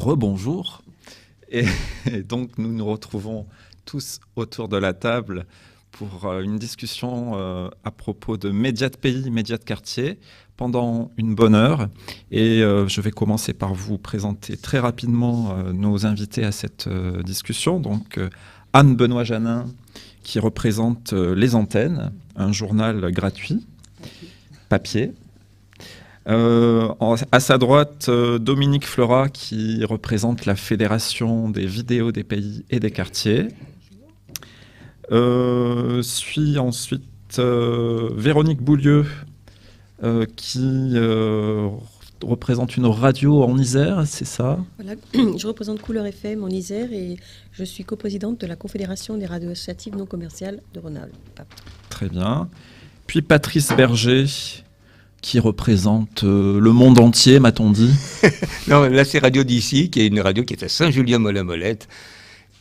rebonjour. Et donc, nous nous retrouvons tous autour de la table pour une discussion à propos de médias de pays, médias de quartier, pendant une bonne heure. Et je vais commencer par vous présenter très rapidement nos invités à cette discussion. Donc, Anne Benoît-Janin, qui représente Les Antennes, un journal gratuit, papier. À sa droite, Dominique Fleurat, qui représente la Fédération des vidéos des pays et des quartiers. Suit ensuite Véronique Boulieu, qui représente une radio en Isère, c'est ça? Voilà, je représente Couleur FM en Isère et je suis coprésidente de la Confédération des radios associatives non commerciales de Rhône-Alpes. Très bien. Puis Patrice Berger, qui représente le monde entier, m'a-t-on dit? Non, là c'est Radio d'ici, qui est une radio qui est à Saint-Julien-Molin-Molette,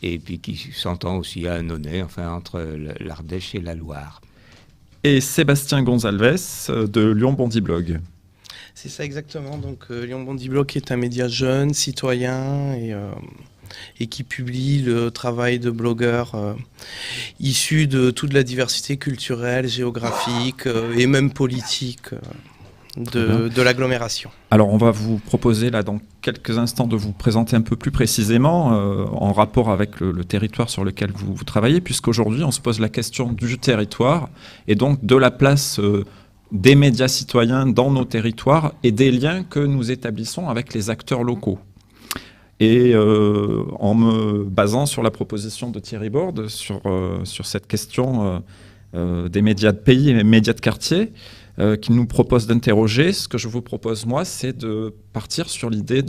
et puis qui s'entend aussi à Annonay, enfin entre l'Ardèche et la Loire. Et Sébastien Gonzalves de Lyon-Bondy-Blog. C'est ça exactement, donc Lyon-Bondy-Blog est un média jeune, citoyen et qui publie le travail de blogueurs issus de toute la diversité culturelle, géographique et même politique de l'agglomération. Alors on va vous proposer là dans quelques instants de vous présenter un peu plus précisément en rapport avec le territoire sur lequel vous travaillez, puisqu'aujourd'hui on se pose la question du territoire et donc de la place des médias citoyens dans nos territoires et des liens que nous établissons avec les acteurs locaux. Et en me basant sur la proposition de Thierry Borde sur cette question des médias de pays et des médias de quartier, qu'il nous propose d'interroger, ce que je vous propose, moi, c'est de partir sur l'idée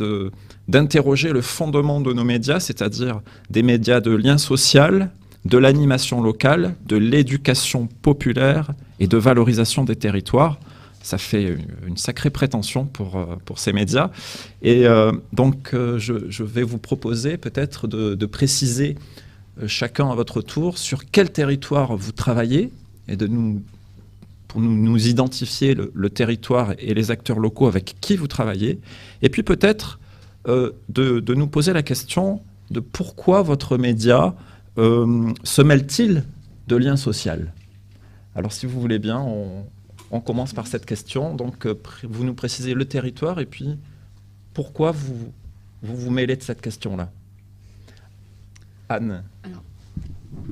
d'interroger le fondement de nos médias, c'est-à-dire des médias de lien social, de l'animation locale, de l'éducation populaire et de valorisation des territoires. Ça fait une sacrée prétention pour ces médias. Et donc, je vais vous proposer peut-être de préciser chacun à votre tour sur quel territoire vous travaillez et pour nous identifier le territoire et les acteurs locaux avec qui vous travaillez. Et puis peut-être de nous poser la question de pourquoi votre média se mêle-t-il de lien social. Alors si vous voulez bien, on commence par cette question. Donc vous nous précisez le territoire et puis pourquoi vous mêlez de cette question-là. Anne. Alors,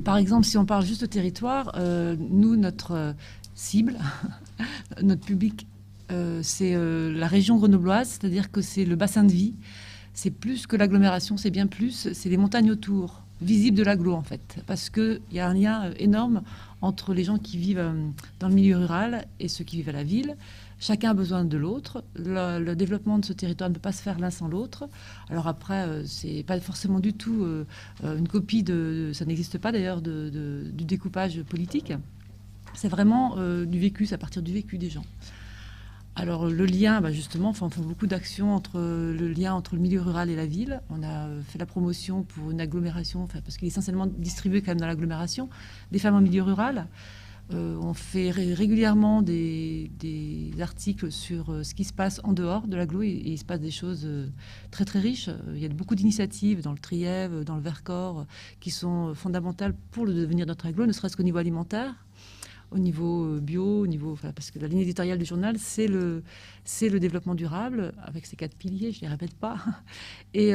par exemple, si on parle juste de territoire, nous, notre cible, notre public, c'est la région grenobloise, c'est-à-dire que c'est le bassin de vie. C'est plus que l'agglomération, c'est bien plus, c'est les montagnes autour, visibles de l'agglo en fait. Parce qu'il y a un lien énorme entre les gens qui vivent dans le milieu rural et ceux qui vivent à la ville. Chacun a besoin de l'autre. Le développement de ce territoire ne peut pas se faire l'un sans l'autre. Alors après, c'est pas forcément du tout une copie ça n'existe pas d'ailleurs du découpage politique. C'est vraiment du vécu, c'est à partir du vécu des gens. Alors le lien, justement, on fait beaucoup d'actions entre le lien entre le milieu rural et la ville. On a fait la promotion pour une agglomération, parce qu'il est essentiellement distribué quand même dans l'agglomération, des femmes en milieu rural. On fait régulièrement des articles sur ce qui se passe en dehors de l'agglo et il se passe des choses très très riches. Il y a beaucoup d'initiatives dans le Trièves, dans le Vercors, qui sont fondamentales pour le devenir de notre agglo, ne serait-ce qu'au niveau alimentaire, au niveau bio, parce que la ligne éditoriale du journal, c'est le développement durable, avec ses 4 piliers, je ne les répète pas. Et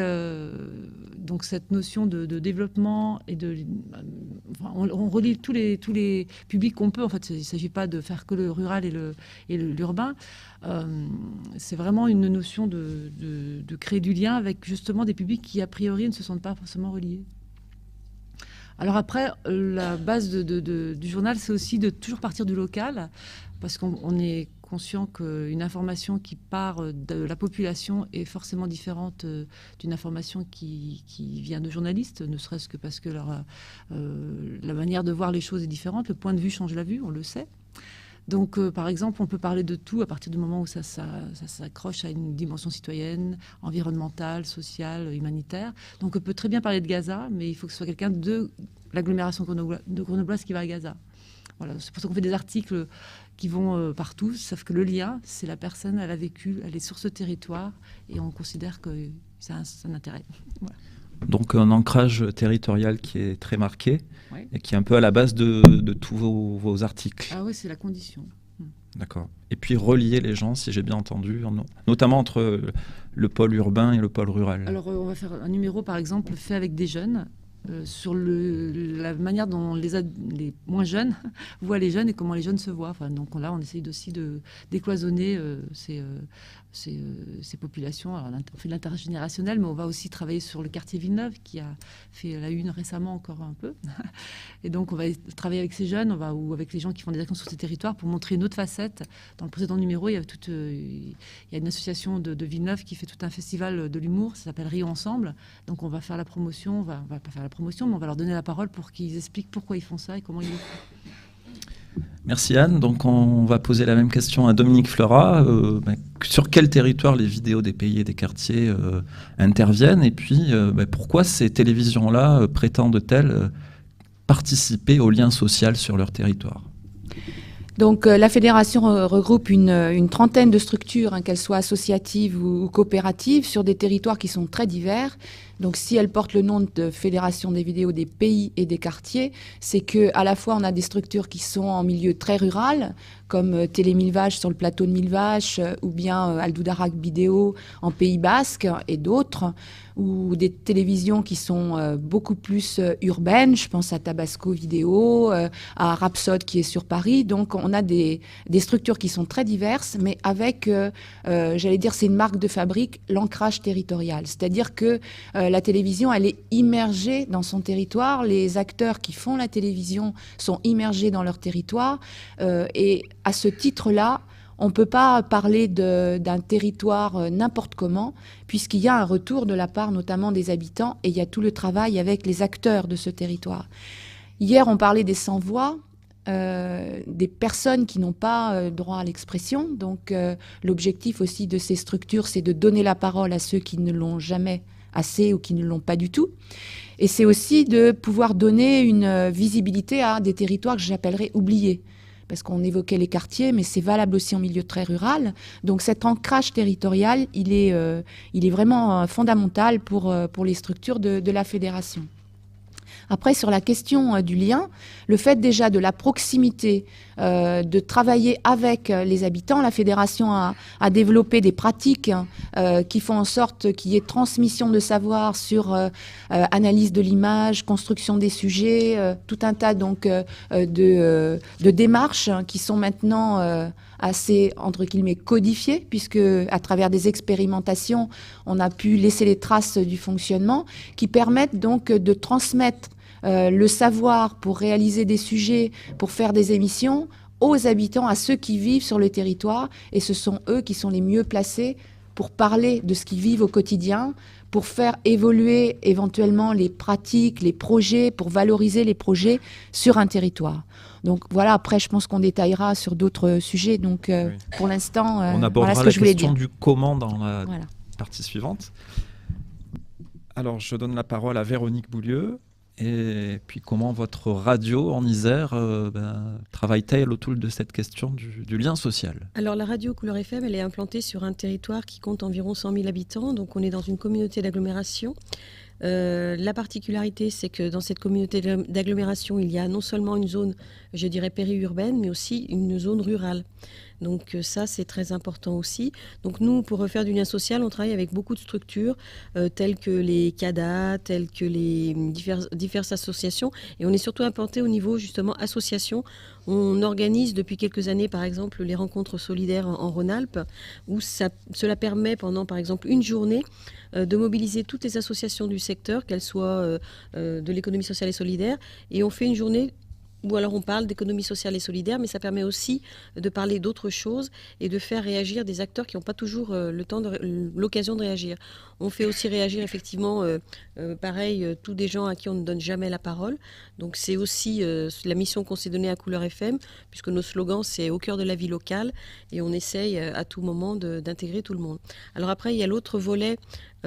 donc cette notion de développement, et on relie tous les publics qu'on peut. En fait, il ne s'agit pas de faire que le rural et l'urbain. C'est vraiment une notion de créer du lien avec justement des publics qui, a priori, ne se sentent pas forcément reliés. Alors après, la base du journal, c'est aussi de toujours partir du local, parce qu'on est conscient qu'une information qui part de la population est forcément différente d'une information qui vient de journalistes, ne serait-ce que parce que la manière de voir les choses est différente. Le point de vue change la vue, on le sait. Donc, par exemple, on peut parler de tout à partir du moment où ça s'accroche à une dimension citoyenne, environnementale, sociale, humanitaire. Donc, on peut très bien parler de Gaza, mais il faut que ce soit quelqu'un de l'agglomération grenobloise qui va à Gaza. Voilà, c'est pour ça qu'on fait des articles qui vont partout, sauf que le lien, c'est la personne, elle a vécu, elle est sur ce territoire, et on considère qu'il c'est un intérêt. Voilà. Donc un ancrage territorial qui est très marqué Ouais. et qui est un peu à la base de tous vos articles. Ah oui, c'est la condition. D'accord. Et puis relier les gens, si j'ai bien entendu, notamment entre le pôle urbain et le pôle rural. Alors, on va faire un numéro, par exemple, fait avec des jeunes, sur la manière dont les moins jeunes voient les jeunes et comment les jeunes se voient. Enfin, donc là, on essaye aussi de décloisonner ces populations. Alors, on fait de l'intergénérationnel, mais on va aussi travailler sur le quartier Villeneuve, qui a fait la une récemment encore un peu. Et donc, on va travailler avec ces jeunes, ou avec les gens qui font des actions sur ces territoires pour montrer une autre facette. Dans le précédent numéro, il y a une association de Villeneuve qui fait tout un festival de l'humour, ça s'appelle Rio Ensemble. Donc, on va faire la promotion, on va pas faire la promotion, mais on va leur donner la parole pour qu'ils expliquent pourquoi ils font ça et comment ils le font. Merci Anne. Donc on va poser la même question à Dominique Fleurat. Sur quel territoire les vidéos des pays et des quartiers interviennent, et puis pourquoi ces télévisions-là prétendent-elles participer au lien social sur leur territoire ? Donc la fédération regroupe une trentaine de structures, qu'elles soient associatives ou coopératives, sur des territoires qui sont très divers. Donc si elle porte le nom de Fédération des vidéos des pays et des quartiers, c'est qu'à la fois on a des structures qui sont en milieu très rural, comme Télé Mille Vaches sur le plateau de Mille Vaches, ou bien Aldoudarak Vidéo en Pays Basque et d'autres, ou des télévisions qui sont beaucoup plus urbaines, je pense à Tabasco Vidéo, à Rhapsode qui est sur Paris. Donc on a des structures qui sont très diverses, mais avec, j'allais dire, c'est une marque de fabrique, l'ancrage territorial. C'est-à-dire que la télévision, elle est immergée dans son territoire, les acteurs qui font la télévision sont immergés dans leur territoire, et à ce titre-là, on ne peut pas parler d'un territoire n'importe comment, puisqu'il y a un retour de la part notamment des habitants, et il y a tout le travail avec les acteurs de ce territoire. Hier, on parlait des sans-voix, des personnes qui n'ont pas droit à l'expression. Donc l'objectif aussi de ces structures, c'est de donner la parole à ceux qui ne l'ont jamais assez ou qui ne l'ont pas du tout. Et c'est aussi de pouvoir donner une visibilité à des territoires que j'appellerais oubliés. Parce qu'on évoquait les quartiers, mais c'est valable aussi en milieu très rural. Donc cet ancrage territorial, il est vraiment fondamental pour les structures de la fédération. Après, sur la question du lien, le fait déjà de la proximité, de travailler avec les habitants, la fédération a développé des pratiques qui font en sorte qu'il y ait transmission de savoir sur analyse de l'image, construction des sujets, tout un tas donc de démarches qui sont maintenant assez, entre guillemets, codifiées, puisque à travers des expérimentations, on a pu laisser les traces du fonctionnement qui permettent donc de transmettre le savoir pour réaliser des sujets, pour faire des émissions aux habitants, à ceux qui vivent sur le territoire, et ce sont eux qui sont les mieux placés pour parler de ce qu'ils vivent au quotidien, pour faire évoluer éventuellement les pratiques, les projets, pour valoriser les projets sur un territoire. Donc voilà, après je pense qu'on détaillera sur d'autres sujets, donc oui. Pour l'instant, on abordera voilà ce que la question du comment dans la voilà. partie suivante. Alors je donne la parole à Véronique Boulieu. Et puis comment votre radio en Isère travaille-t-elle autour de cette question du lien social ? Alors la radio Couleur FM, elle est implantée sur un territoire qui compte environ 100 000 habitants, donc on est dans une communauté d'agglomération. La particularité, c'est que dans cette communauté d'agglomération, il y a non seulement une zone, je dirais, périurbaine, mais aussi une zone rurale. Donc ça, c'est très important aussi. Donc nous, pour refaire du lien social, on travaille avec beaucoup de structures telles que les CADA, telles que les diverses associations. Et on est surtout implanté au niveau, justement, association. On organise depuis quelques années, par exemple, les rencontres solidaires en Rhône-Alpes, où cela permet pendant, par exemple, une journée, de mobiliser toutes les associations du secteur, qu'elles soient de l'économie sociale et solidaire. Et on fait une journée où alors on parle d'économie sociale et solidaire, mais ça permet aussi de parler d'autres choses et de faire réagir des acteurs qui n'ont pas toujours l'occasion de réagir. On fait aussi réagir effectivement, pareil, tous des gens à qui on ne donne jamais la parole. Donc c'est aussi la mission qu'on s'est donnée à Couleur FM, puisque nos slogans c'est au cœur de la vie locale et on essaye à tout moment d'intégrer tout le monde. Alors après, il y a l'autre volet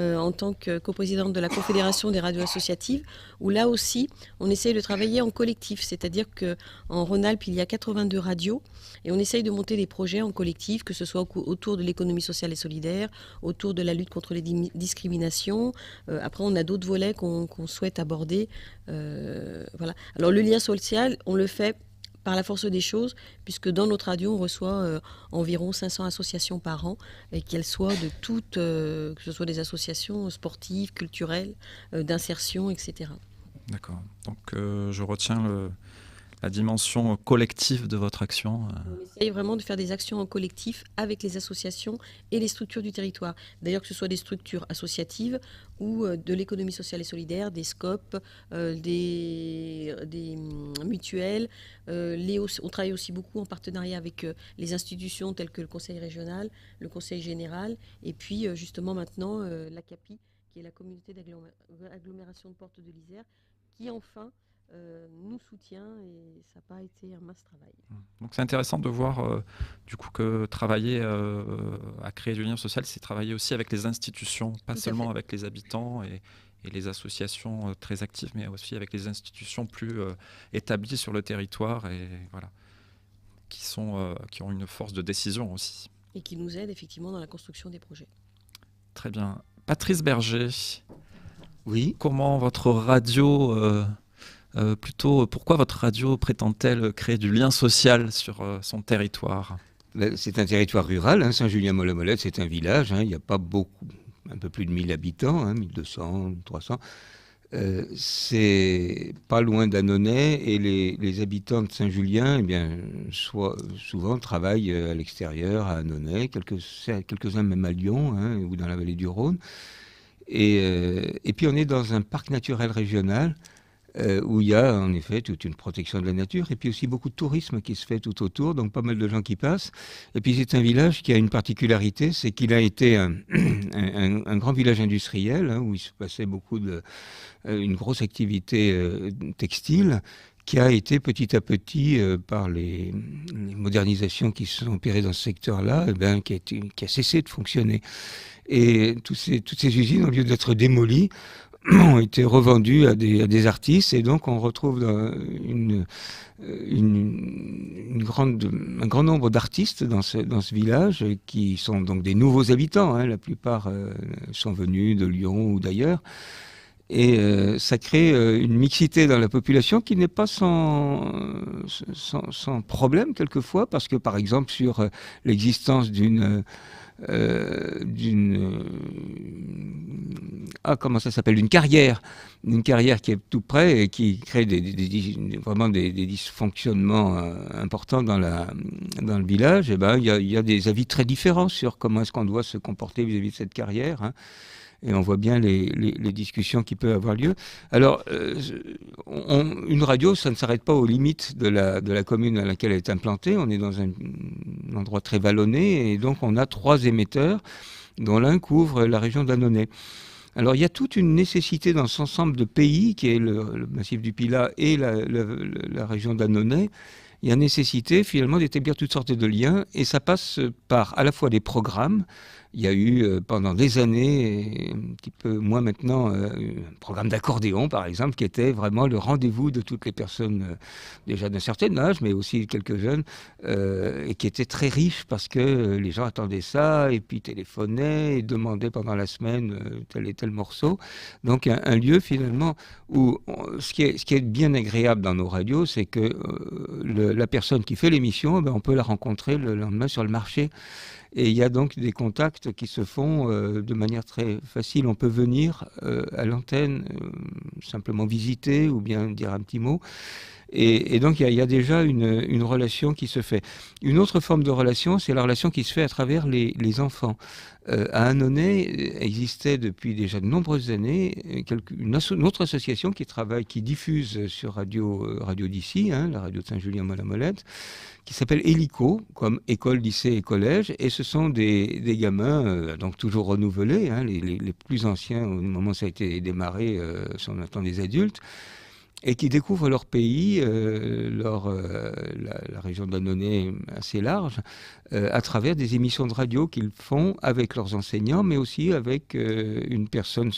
en tant que coprésidente de la Confédération des radios associatives, où là aussi, on essaye de travailler en collectif. C'est-à-dire qu'en Rhône-Alpes, il y a 82 radios et on essaye de monter des projets en collectif, que ce soit autour de l'économie sociale et solidaire, autour de la lutte contre les discriminations. Après, on a d'autres volets qu'on souhaite aborder. Voilà. Alors, le lien social, on le fait par la force des choses, puisque dans notre radio, on reçoit environ 500 associations par an, et qu'elles soient de toutes, que ce soit des associations sportives, culturelles, d'insertion, etc. D'accord. Donc je retiens la dimension collective de votre action. On essaye vraiment de faire des actions en collectif avec les associations et les structures du territoire. D'ailleurs, que ce soit des structures associatives ou de l'économie sociale et solidaire, des SCOP, des mutuelles. On travaille aussi beaucoup en partenariat avec les institutions telles que le Conseil régional, le Conseil général, et puis justement maintenant l'ACAPI, qui est la communauté d'agglomération de Porte de l'Isère, qui enfin nous soutient, et ça n'a pas été un mince travail. Donc c'est intéressant de voir du coup que travailler à créer du lien social, c'est travailler aussi avec les institutions, pas seulement avec les habitants et les associations très actives, mais aussi avec les institutions plus établies sur le territoire et voilà, qui ont une force de décision aussi. Et qui nous aident effectivement dans la construction des projets. Très bien. Patrice Berger, Oui. comment votre radio... pourquoi votre radio prétend-elle créer du lien social sur son territoire ? C'est un territoire rural, hein, Saint-Julien-Mollet-Molette, c'est un village, hein, il n'y a pas beaucoup, un peu plus de 1000 habitants, hein, 1200, 300. C'est pas loin d'Annonay et les habitants de Saint-Julien, eh bien, souvent travaillent à l'extérieur, à Annonay, quelques-uns même à Lyon, hein, ou dans la vallée du Rhône. Et puis on est dans un parc naturel régional où il y a en effet toute une protection de la nature et puis aussi beaucoup de tourisme qui se fait tout autour, donc pas mal de gens qui passent. Et puis c'est un village qui a une particularité, c'est qu'il a été un grand village industriel, hein, où il se passait une grosse activité textile, qui a été petit à petit, par les modernisations qui se sont opérées dans ce secteur-là, qui a cessé de fonctionner. Et toutes ces usines, au lieu d'être démolies, ont été revendus à des artistes, et donc on retrouve un grand nombre d'artistes dans ce village qui sont donc des nouveaux habitants, hein, la plupart sont venus de Lyon ou d'ailleurs, et ça crée une mixité dans la population qui n'est pas sans problème quelquefois, parce que par exemple sur l'existence d'une carrière qui est tout près et qui crée vraiment des dysfonctionnements importants dans le village. Et il y a des avis très différents sur comment est-ce qu'on doit se comporter vis-à-vis de cette carrière, hein. Et on voit bien les discussions qui peuvent avoir lieu. Alors, une radio, ça ne s'arrête pas aux limites de la commune à laquelle elle est implantée. On est dans un endroit très vallonné, et donc on a 3 émetteurs, dont l'un couvre la région d'Annonay. Alors, il y a toute une nécessité dans cet ensemble de pays, qui est le massif du Pilat et la région d'Annonay. Il y a nécessité finalement d'établir toutes sortes de liens, et ça passe par à la fois des programmes. Il y a eu pendant des années, un petit peu moins maintenant, un programme d'accordéon par exemple, qui était vraiment le rendez-vous de toutes les personnes déjà d'un certain âge, mais aussi quelques jeunes, et qui était très riche parce que les gens attendaient ça, et puis téléphonaient, et demandaient pendant la semaine tel et tel morceau. Donc un lieu finalement où ce qui est bien agréable dans nos radios, c'est que la personne qui fait l'émission, on peut la rencontrer le lendemain sur le marché. Et il y a donc des contacts qui se font de manière très facile. On peut venir à l'antenne, simplement visiter ou bien dire un petit mot. Et donc il y a déjà une relation qui se fait. Une autre forme de relation, c'est la relation qui se fait à travers les enfants. À Annonay existait depuis déjà de nombreuses années une autre association qui diffuse sur radio d'ici, hein, la radio de Saint-Julien-Mollet-Molette, qui s'appelle Hélico, comme école, lycée et collège, et ce sont des gamins donc toujours renouvelés, hein, les plus anciens au moment où ça a été démarré sont maintenant des adultes, et qui découvrent leur pays, la région de Annonay assez large, à travers des émissions de radio qu'ils font avec leurs enseignants, mais aussi avec une personne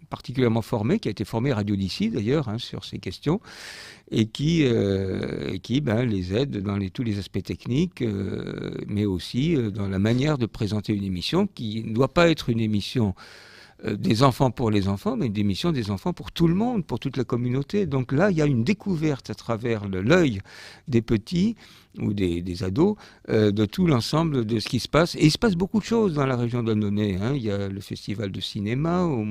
particulièrement formée, qui a été formée Radio d'ici d'ailleurs, sur ces questions, et qui les aide dans tous les aspects techniques, mais aussi dans la manière de présenter une émission qui ne doit pas être une émission des enfants pour les enfants, mais une émission des enfants pour tout le monde, pour toute la communauté. Donc là, il y a une découverte à travers l'œil des petits ou des ados de tout l'ensemble de ce qui se passe. Et il se passe beaucoup de choses dans la région d'Annonay. Il y a le festival de cinéma au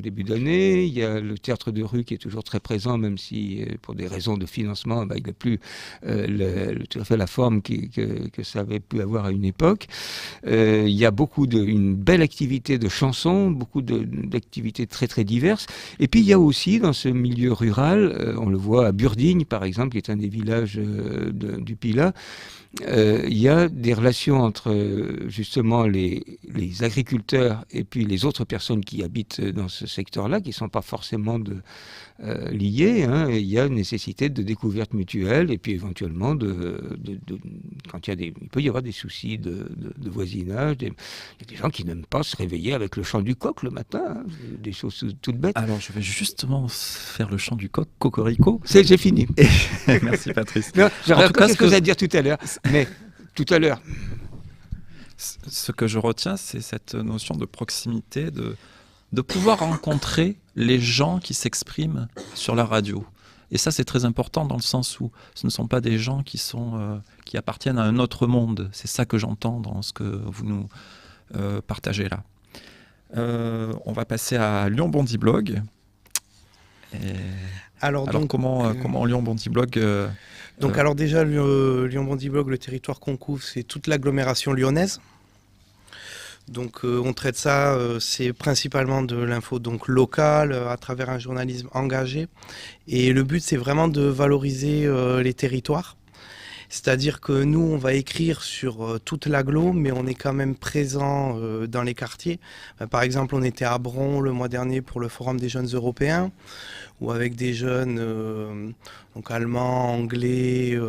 début d'année, il y a le théâtre de rue qui est toujours très présent, même si pour des raisons de financement, il n'a plus tout à fait la forme que ça avait pu avoir à une époque. Il y a une belle activité de chansons, beaucoup d'activités très très diverses. Et puis il y a aussi dans ce milieu rural, on le voit à Burdigne par exemple, qui est un des villages du Pilat, il y a des relations entre justement les agriculteurs et puis les autres personnes qui habitent dans ce secteur-là, qui ne sont pas forcément liées. Il y a une nécessité de découverte mutuelle et puis éventuellement quand il peut y avoir des soucis de voisinage. Il y a des gens qui n'aiment pas se réveiller avec le chant du coq le matin, des choses toutes bêtes. Alors je vais justement faire le chant du coq, cocorico. J'ai fini. Merci Patrice. J'aurais encore quelque chose à dire tout à l'heure, mais tout à l'heure. Ce que je retiens, c'est cette notion de proximité, de pouvoir rencontrer les gens qui s'expriment sur la radio. Et ça, c'est très important dans le sens où ce ne sont pas des gens qui appartiennent à un autre monde. C'est ça que j'entends dans ce que vous nous partagez là. On va passer à Lyon Bondy Blog. Alors comment Lyon Bondy Blog alors déjà, Lyon Bondy Blog, le territoire qu'on couvre, c'est toute l'agglomération lyonnaise. Donc on traite ça, c'est principalement de l'info donc locale, à travers un journalisme engagé. Et le but, c'est vraiment de valoriser les territoires. C'est-à-dire que nous, on va écrire sur toute l'agglo, mais on est quand même présent dans les quartiers. Par exemple, on était à Bron le mois dernier pour le Forum des jeunes européens, ou avec des jeunes donc allemands, anglais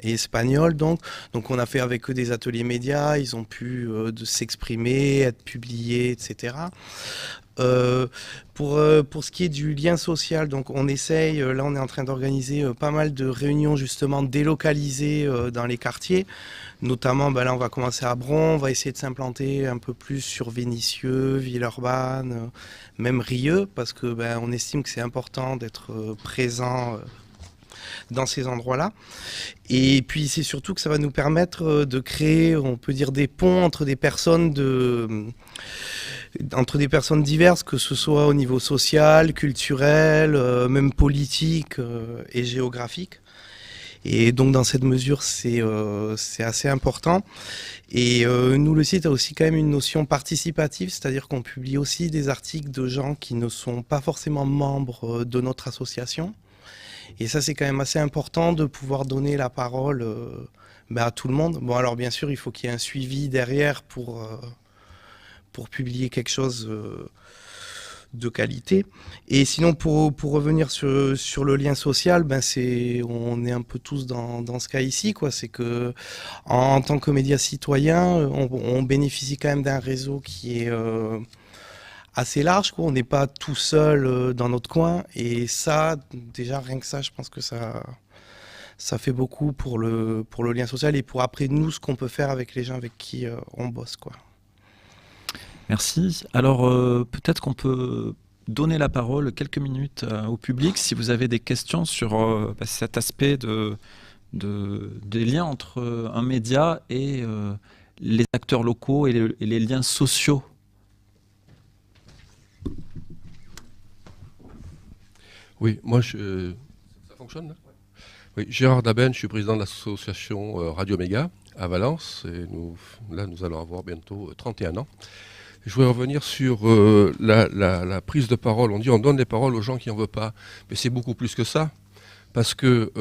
et espagnols. Donc on a fait avec eux des ateliers médias, ils ont pu s'exprimer, être publiés, etc. Pour ce qui est du lien social, donc on essaye, là on est en train d'organiser pas mal de réunions justement délocalisées dans les quartiers, notamment là on va commencer à Bron, on va essayer de s'implanter un peu plus sur Vénissieux, Villeurbanne, même Rieux, parce que on estime que c'est important d'être présent dans ces endroits-là. Et puis c'est surtout que ça va nous permettre de créer, on peut dire, des ponts entre des personnes diverses, que ce soit au niveau social, culturel, même politique et géographique. Et donc dans cette mesure, c'est assez important. Et nous, le site a aussi quand même une notion participative, c'est-à-dire qu'on publie aussi des articles de gens qui ne sont pas forcément membres de notre association. Et ça, c'est quand même assez important de pouvoir donner la parole à tout le monde. Bon, alors bien sûr, il faut qu'il y ait un suivi derrière pour publier quelque chose de qualité. Et sinon, pour revenir sur le lien social, on est un peu tous dans ce cas ici, quoi. C'est que en tant que média citoyen, on bénéficie quand même d'un réseau qui est assez large, quoi. On n'est pas tout seul dans notre coin. Et ça, déjà, rien que ça, je pense que ça fait beaucoup pour le lien social et pour après nous, ce qu'on peut faire avec les gens avec qui on bosse, quoi. Merci. Alors, peut-être qu'on peut donner la parole quelques minutes au public si vous avez des questions sur cet aspect des liens entre un média et les acteurs locaux et les liens sociaux. Oui, moi, ça fonctionne là ? Oui, Gérard Daben, je suis président de l'association Radio Méga à Valence. Et nous allons avoir bientôt 31 ans. Je voudrais revenir sur la prise de parole. On dit on donne des paroles aux gens qui n'en veulent pas. Mais c'est beaucoup plus que ça. Parce que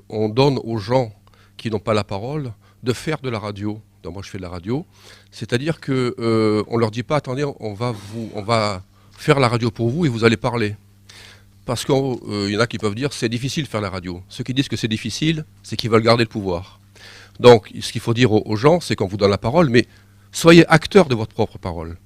on donne aux gens qui n'ont pas la parole de faire de la radio. Donc moi je fais de la radio. C'est-à-dire qu'on ne leur dit pas, attendez, on va faire la radio pour vous et vous allez parler. Parce qu'il y en a qui peuvent dire c'est difficile de faire la radio. Ceux qui disent que c'est difficile, c'est qu'ils veulent garder le pouvoir. Donc, ce qu'il faut dire aux gens, c'est qu'on vous donne la parole, mais soyez acteur de votre propre parole.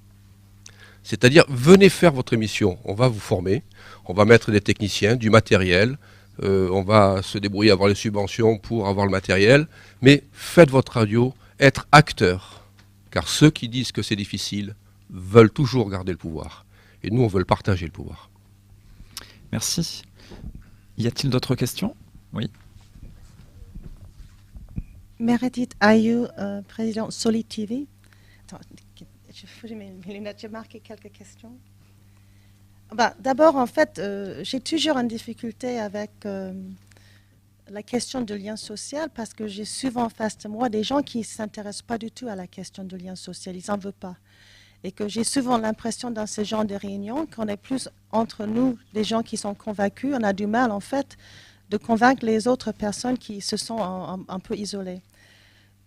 C'est-à-dire, venez faire votre émission. On va vous former, on va mettre des techniciens, du matériel, on va se débrouiller à avoir les subventions pour avoir le matériel, mais faites votre radio, être acteur. Car ceux qui disent que c'est difficile veulent toujours garder le pouvoir. Et nous, on veut le partager, le pouvoir. Merci. Y a-t-il d'autres questions? Oui. Meredith Ayou, président Soli TV. Attends, j'ai mes lunettes, j'ai marqué quelques questions. D'abord, en fait, j'ai toujours une difficulté avec la question du lien social parce que j'ai souvent face de moi des gens qui ne s'intéressent pas du tout à la question du lien social, ils n'en veulent pas. Et que j'ai souvent l'impression dans ce genre de réunions qu'on est plus entre nous, des gens qui sont convaincus, on a du mal en fait de convaincre les autres personnes qui se sont un peu isolées.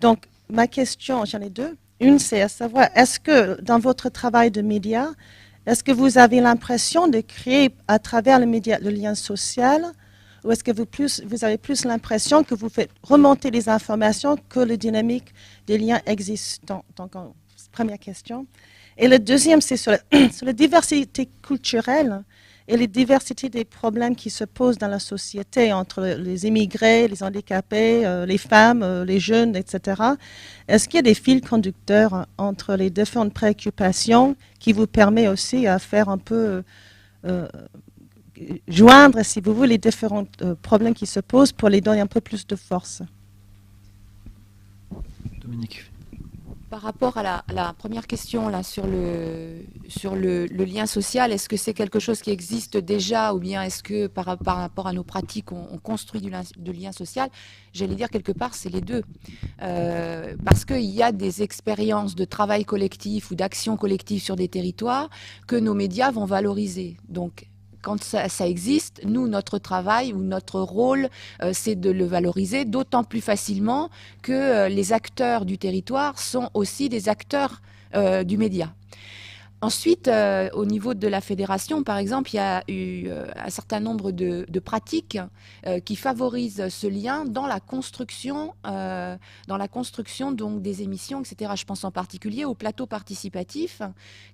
Donc, ma question, j'en ai deux. Une, c'est à savoir, est-ce que dans votre travail de médias, est-ce que vous avez l'impression de créer à travers le média le lien social ou est-ce que vous avez plus l'impression que vous faites remonter les informations que la dynamique des liens existants? Donc, première question. Et le deuxième, c'est sur la diversité culturelle et les diversités des problèmes qui se posent dans la société entre les immigrés, les handicapés, les femmes, les jeunes, etc. Est-ce qu'il y a des fils conducteurs entre les différentes préoccupations qui vous permettent aussi à faire un peu joindre, si vous voulez, les différents problèmes qui se posent pour les donner un peu plus de force? Dominique. Par rapport à la première question là, sur le lien social, est-ce que c'est quelque chose qui existe déjà ou bien est-ce que par rapport à nos pratiques, on construit du lien social? J'allais dire quelque part, c'est les deux. Parce qu'il y a des expériences de travail collectif ou d'action collective sur des territoires que nos médias vont valoriser. Donc, quand ça existe, nous, notre travail ou notre rôle, c'est de le valoriser d'autant plus facilement que les acteurs du territoire sont aussi des acteurs du média. Ensuite, au niveau de la fédération, par exemple, il y a eu un certain nombre de pratiques qui favorisent ce lien dans la construction donc, des émissions, etc. Je pense en particulier au plateau participatif,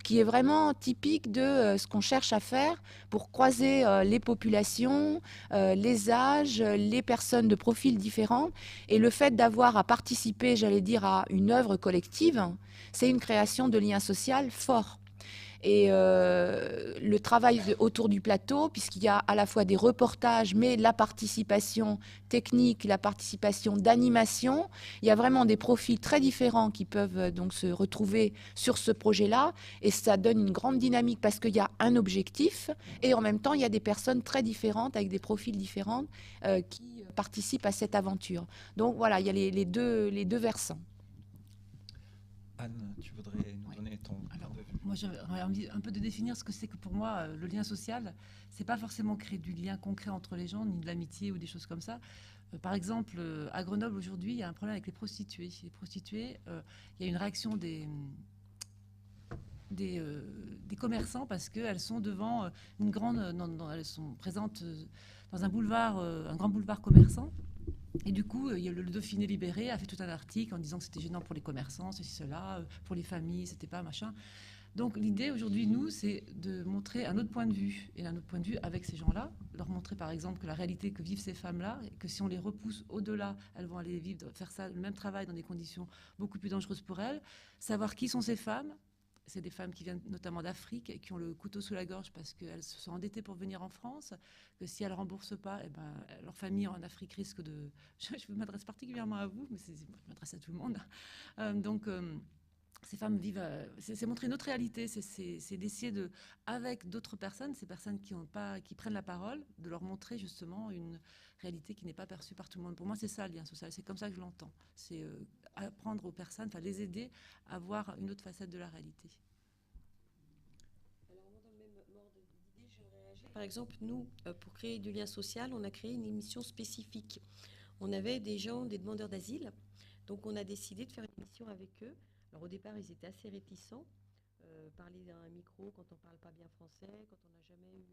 qui est vraiment typique de ce qu'on cherche à faire pour croiser les populations, les âges, les personnes de profils différents. Et le fait d'avoir à participer, j'allais dire, à une œuvre collective, c'est une création de lien social fort. Et le travail autour du plateau, puisqu'il y a à la fois des reportages, mais la participation technique, la participation d'animation, il y a vraiment des profils très différents qui peuvent donc se retrouver sur ce projet-là. Et ça donne une grande dynamique parce qu'il y a un objectif et en même temps, il y a des personnes très différentes avec des profils différents qui participent à cette aventure. Donc voilà, il y a les deux versants. Anne, tu voudrais nous donner ton... Moi, j'aurais envie un peu de définir ce que c'est que pour moi le lien social. C'est pas forcément créer du lien concret entre les gens, ni de l'amitié ou des choses comme ça. Par exemple, à Grenoble aujourd'hui, il y a un problème avec les prostituées. Les prostituées, il y a une réaction des commerçants parce qu'elles sont devant une grande, elles sont présentes dans un boulevard, un grand boulevard commerçant. Et du coup, il y a le Dauphiné libéré a fait tout un article en disant que c'était gênant pour les commerçants, ceci, cela, pour les familles, c'était pas machin. Donc l'idée aujourd'hui, nous, c'est de montrer un autre point de vue, et un autre point de vue avec ces gens-là, leur montrer par exemple que la réalité que vivent ces femmes-là, et que si on les repousse au-delà, elles vont aller vivre, faire ça, le même travail dans des conditions beaucoup plus dangereuses pour elles, savoir qui sont ces femmes. C'est des femmes qui viennent notamment d'Afrique et qui ont le couteau sous la gorge parce qu'elles se sont endettées pour venir en France, que si elles ne remboursent pas, eh ben, leur famille en Afrique risque de... Je m'adresse particulièrement à vous, mais je m'adresse à tout le monde. Ces femmes vivent... c'est montrer une autre réalité, c'est d'essayer de, avec d'autres personnes, ces personnes qui prennent la parole, de leur montrer justement une réalité qui n'est pas perçue par tout le monde. Pour moi, c'est ça le lien social, c'est comme ça que je l'entends. C'est apprendre aux personnes, enfin les aider à voir une autre facette de la réalité. Alors, moi, dans le même ordre d'idée, je réagis. Par exemple, nous, pour créer du lien social, on a créé une émission spécifique. On avait des gens, des demandeurs d'asile, donc on a décidé de faire une émission avec eux. Alors au départ, ils étaient assez réticents. parler à un micro quand on ne parle pas bien français, quand on n'a jamais eu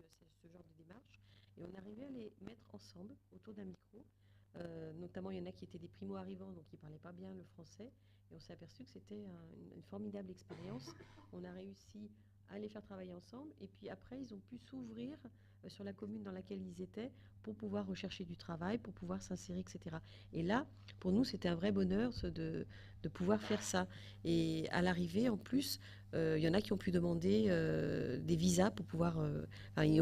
ce genre de démarche. Et on arrivait à les mettre ensemble autour d'un micro. Notamment, il y en a qui étaient des primo-arrivants, donc qui ne parlaient pas bien le français. Et on s'est aperçu que c'était une formidable expérience. On a réussi à les faire travailler ensemble. Et puis après, ils ont pu s'ouvrir sur la commune dans laquelle ils étaient pour pouvoir rechercher du travail, pour pouvoir s'insérer, etc. Et là, pour nous, c'était un vrai bonheur de pouvoir faire ça. Et à l'arrivée, en plus, il y en a qui ont pu demander des visas pour pouvoir... ils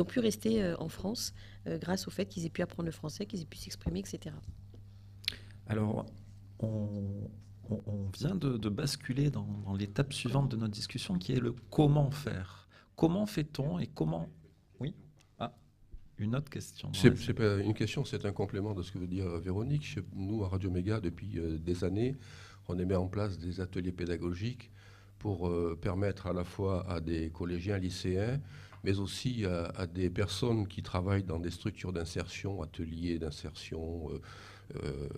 ont pu rester en France grâce au fait qu'ils aient pu apprendre le français, qu'ils aient pu s'exprimer, etc. Alors, on vient de basculer dans l'étape suivante de notre discussion, qui est le comment faire. Comment fait-on et comment... Oui. Ah, une autre question. C'est pas une question, c'est un complément de ce que veut dire Véronique. Nous, à Radio Méga, depuis des années, on met en place des ateliers pédagogiques pour permettre à la fois à des collégiens, lycéens, mais aussi à des personnes qui travaillent dans des structures d'insertion, ateliers d'insertion,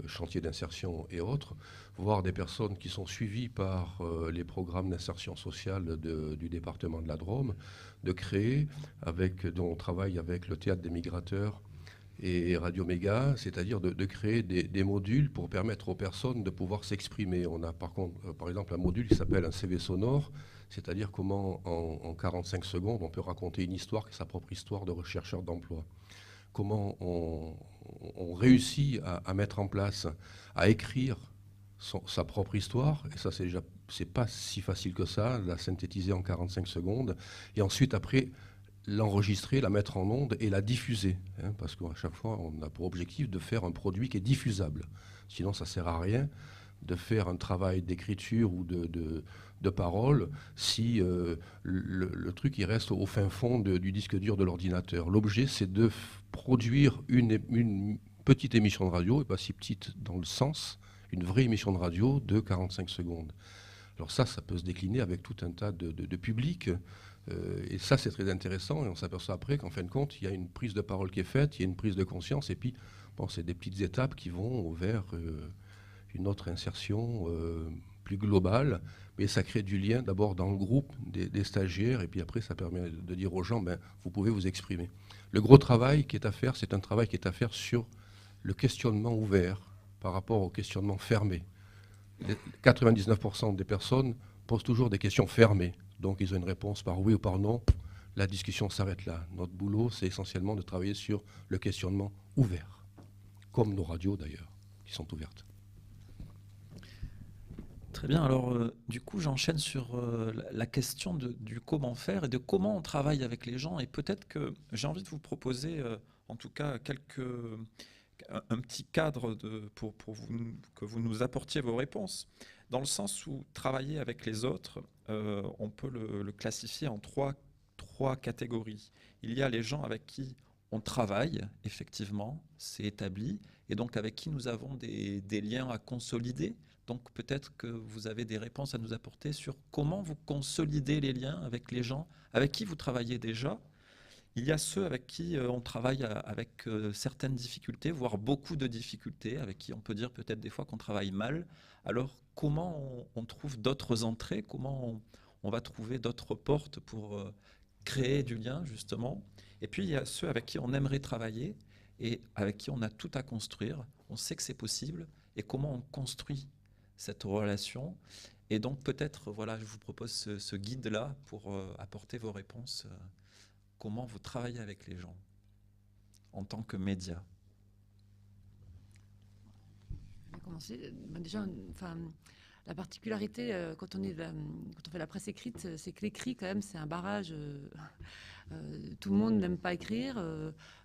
chantiers d'insertion et autres, voire des personnes qui sont suivies par les programmes d'insertion sociale du département de la Drôme, de créer, dont on travaille avec le Théâtre des Migrateurs et Radio Méga, c'est-à-dire de créer des modules pour permettre aux personnes de pouvoir s'exprimer. On a par exemple un module qui s'appelle un CV sonore, c'est-à-dire comment en 45 secondes on peut raconter une histoire qui est sa propre histoire de rechercheur d'emploi. Comment on réussit à mettre en place, à écrire sa propre histoire, et ça c'est pas si facile que ça, la synthétiser en 45 secondes, et ensuite après l'enregistrer, la mettre en onde et la diffuser, parce qu'à chaque fois on a pour objectif de faire un produit qui est diffusable, sinon ça sert à rien de faire un travail d'écriture ou de parole si le truc il reste au fin fond du disque dur de l'ordinateur. L'objet, c'est de produire une petite émission de radio, et pas si petite dans le sens, une vraie émission de radio de 45 secondes. Alors ça peut se décliner avec tout un tas de publics, et ça c'est très intéressant, et on s'aperçoit après qu'en fin de compte, il y a une prise de parole qui est faite, il y a une prise de conscience, et puis bon, c'est des petites étapes qui vont vers une autre insertion plus globale, mais ça crée du lien d'abord dans le groupe des stagiaires, et puis après ça permet de dire aux gens, vous pouvez vous exprimer. Le gros travail qui est à faire, c'est un travail qui est à faire sur le questionnement ouvert par rapport au questionnement fermé. 99% des personnes posent toujours des questions fermées, donc ils ont une réponse par oui ou par non, la discussion s'arrête là. Notre boulot, c'est essentiellement de travailler sur le questionnement ouvert, comme nos radios d'ailleurs, qui sont ouvertes. Très bien, alors du coup j'enchaîne sur la question du comment faire et de comment on travaille avec les gens, et peut-être que j'ai envie de vous proposer en tout cas un petit cadre pour que vous nous apportiez vos réponses, dans le sens où travailler avec les autres, on peut le classifier en trois catégories. Il y a les gens avec qui on travaille, effectivement, c'est établi, et donc avec qui nous avons des liens à consolider. Donc peut-être que vous avez des réponses à nous apporter sur comment vous consolidez les liens avec les gens avec qui vous travaillez déjà. Il y a ceux avec qui on travaille avec certaines difficultés, voire beaucoup de difficultés, avec qui on peut dire peut-être des fois qu'on travaille mal. Alors comment on trouve d'autres entrées, comment on va trouver d'autres portes pour créer du lien justement. Et puis il y a ceux avec qui on aimerait travailler et avec qui on a tout à construire. On sait que c'est possible, et comment on construit cette relation. Et donc peut-être, voilà, je vous propose ce guide-là pour apporter vos réponses. Comment vous travaillez avec les gens en tant que média? Je vais commencer. Déjà, la particularité quand on fait la presse écrite, c'est que l'écrit, quand même, c'est un barrage. Tout le monde n'aime pas écrire.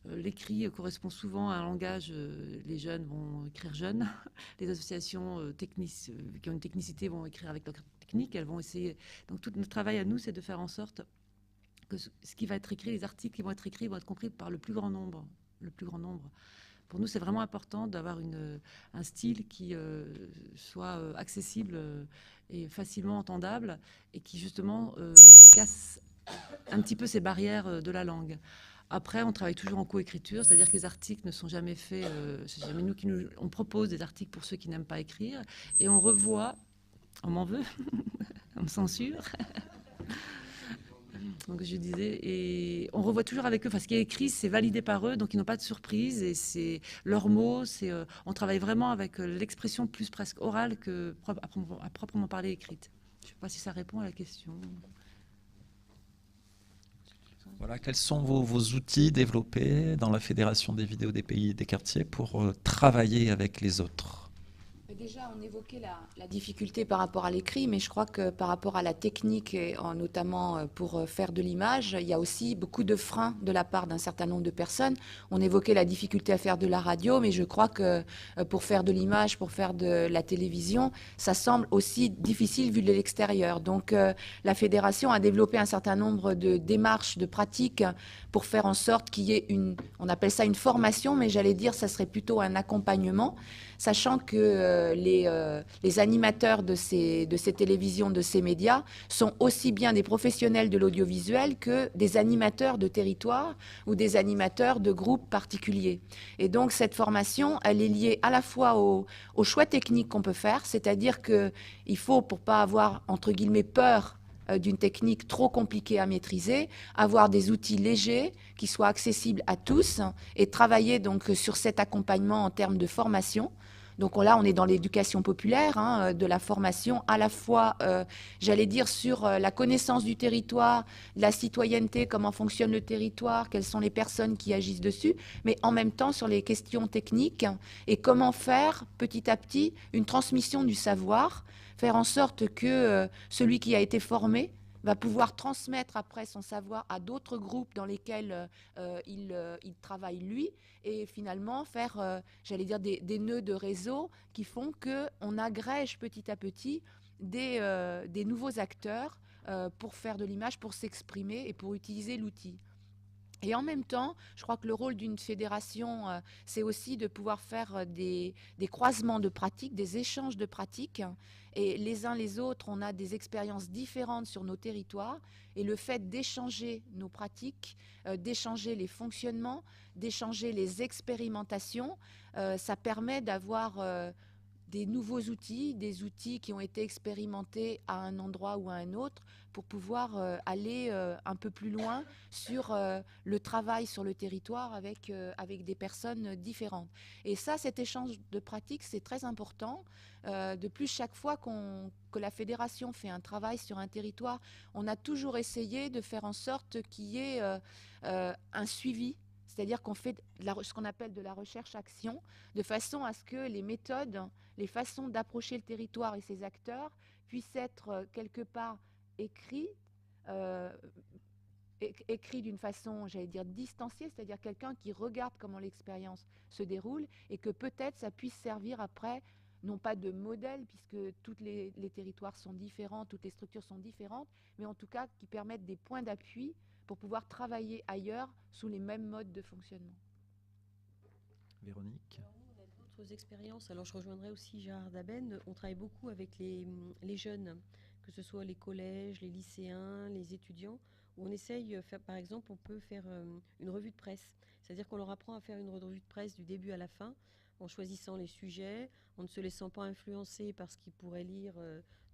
L'écrit correspond souvent à un langage. Les jeunes vont écrire jeunes. Les associations qui ont une technicité vont écrire avec leur technique. Elles vont essayer. Donc tout notre travail à nous, c'est de faire en sorte que ce qui va être écrit, les articles qui vont être écrits, vont être compris par le plus grand nombre. Pour nous, c'est vraiment important d'avoir un style qui soit accessible et facilement entendable, et qui justement casse un petit peu ces barrières de la langue. Après, on travaille toujours en coécriture, c'est-à-dire que les articles ne sont jamais faits, c'est jamais nous on propose des articles pour ceux qui n'aiment pas écrire, et on revoit, on m'en veut, on me censure. Donc je disais, et on revoit toujours avec eux, enfin ce qui est écrit, c'est validé par eux, donc ils n'ont pas de surprise, et c'est leurs mots, on travaille vraiment avec l'expression plus presque orale que à proprement parler écrite. Je ne sais pas si ça répond à la question. Voilà, quels sont vos outils développés dans la Fédération des vidéos des pays et des quartiers pour travailler avec les autres? Déjà, on évoquait la difficulté par rapport à l'écrit, mais je crois que par rapport à la technique, et notamment pour faire de l'image, il y a aussi beaucoup de freins de la part d'un certain nombre de personnes. On évoquait la difficulté à faire de la radio, mais je crois que pour faire de l'image, pour faire de la télévision, ça semble aussi difficile vu de l'extérieur. Donc la fédération a développé un certain nombre de démarches, de pratiques pour faire en sorte qu'il y ait on appelle ça une formation, mais j'allais dire ça serait plutôt un accompagnement, sachant que les animateurs de ces télévisions, de ces médias, sont aussi bien des professionnels de l'audiovisuel que des animateurs de territoire ou des animateurs de groupes particuliers. Et donc cette formation, elle est liée à la fois au choix technique qu'on peut faire, c'est-à-dire qu'il faut, pour pas avoir, entre guillemets, peur d'une technique trop compliquée à maîtriser, avoir des outils légers qui soient accessibles à tous et travailler donc sur cet accompagnement en termes de formation. Donc là, on est dans l'éducation populaire, de la formation à la fois, j'allais dire, sur la connaissance du territoire, la citoyenneté, comment fonctionne le territoire, quelles sont les personnes qui agissent dessus, mais en même temps sur les questions techniques et comment faire petit à petit une transmission du savoir, faire en sorte que celui qui a été formé va pouvoir transmettre après son savoir à d'autres groupes dans lesquels il travaille lui, et finalement faire, j'allais dire, des nœuds de réseau qui font qu'on agrège petit à petit des nouveaux acteurs pour faire de l'image, pour s'exprimer et pour utiliser l'outil. Et en même temps, je crois que le rôle d'une fédération, c'est aussi de pouvoir faire des croisements de pratiques, des échanges de pratiques. Et les uns les autres, on a des expériences différentes sur nos territoires. Et le fait d'échanger nos pratiques, d'échanger les fonctionnements, d'échanger les expérimentations, ça permet d'avoir des nouveaux outils, des outils qui ont été expérimentés à un endroit ou à un autre pour pouvoir aller un peu plus loin sur le travail sur le territoire avec des personnes différentes. Et ça, cet échange de pratiques, c'est très important. De plus, chaque fois que la fédération fait un travail sur un territoire, on a toujours essayé de faire en sorte qu'il y ait un suivi. C'est-à-dire qu'on fait ce qu'on appelle de la recherche-action, de façon à ce que les méthodes, les façons d'approcher le territoire et ses acteurs puissent être quelque part écrits d'une façon, j'allais dire, distanciée, c'est-à-dire quelqu'un qui regarde comment l'expérience se déroule et que peut-être ça puisse servir après, non pas de modèle, puisque tous les territoires sont différents, toutes les structures sont différentes, mais en tout cas qui permettent des points d'appui pour pouvoir travailler ailleurs sous les mêmes modes de fonctionnement. Véronique? Alors nous, on a d'autres expériences. Alors je rejoindrai aussi Gérard Daben. On travaille beaucoup avec les jeunes, que ce soit les collèges, les lycéens, les étudiants, où on essaye, par exemple, on peut faire une revue de presse. C'est-à-dire qu'on leur apprend à faire une revue de presse du début à la fin, en choisissant les sujets, en ne se laissant pas influencer par ce qu'ils pourraient lire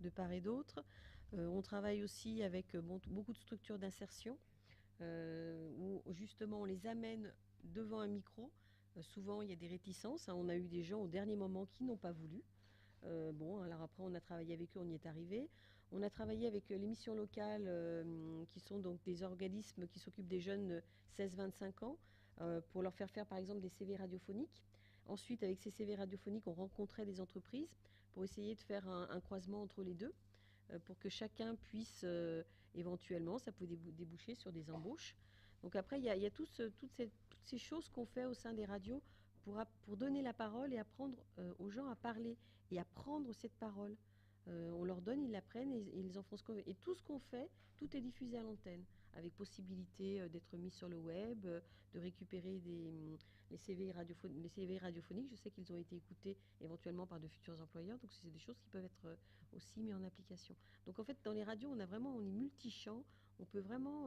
de part et d'autre. On travaille aussi avec beaucoup de structures d'insertion, où justement on les amène devant un micro. Souvent il y a des réticences, on a eu des gens au dernier moment qui n'ont pas voulu. Alors après on a travaillé avec eux, on y est arrivé. On a travaillé avec les missions locales, qui sont donc des organismes qui s'occupent des jeunes 16-25 ans, pour leur faire par exemple des CV radiophoniques. Ensuite, avec ces CV radiophoniques, on rencontrait des entreprises pour essayer de faire un croisement entre les deux, pour que chacun puisse éventuellement, ça peut déboucher sur des embauches. Donc après, il y a toutes ces choses qu'on fait au sein des radios pour donner la parole et apprendre aux gens à parler et à prendre cette parole. On leur donne, ils l'apprennent et ils en font ce qu'on veut. Et tout ce qu'on fait, tout est diffusé à l'antenne, avec possibilité d'être mis sur le web, de récupérer les CV radiophoniques. Je sais qu'ils ont été écoutés éventuellement par de futurs employeurs, donc c'est des choses qui peuvent être aussi mises en application. Donc en fait, dans les radios, on est multi-champs, on peut vraiment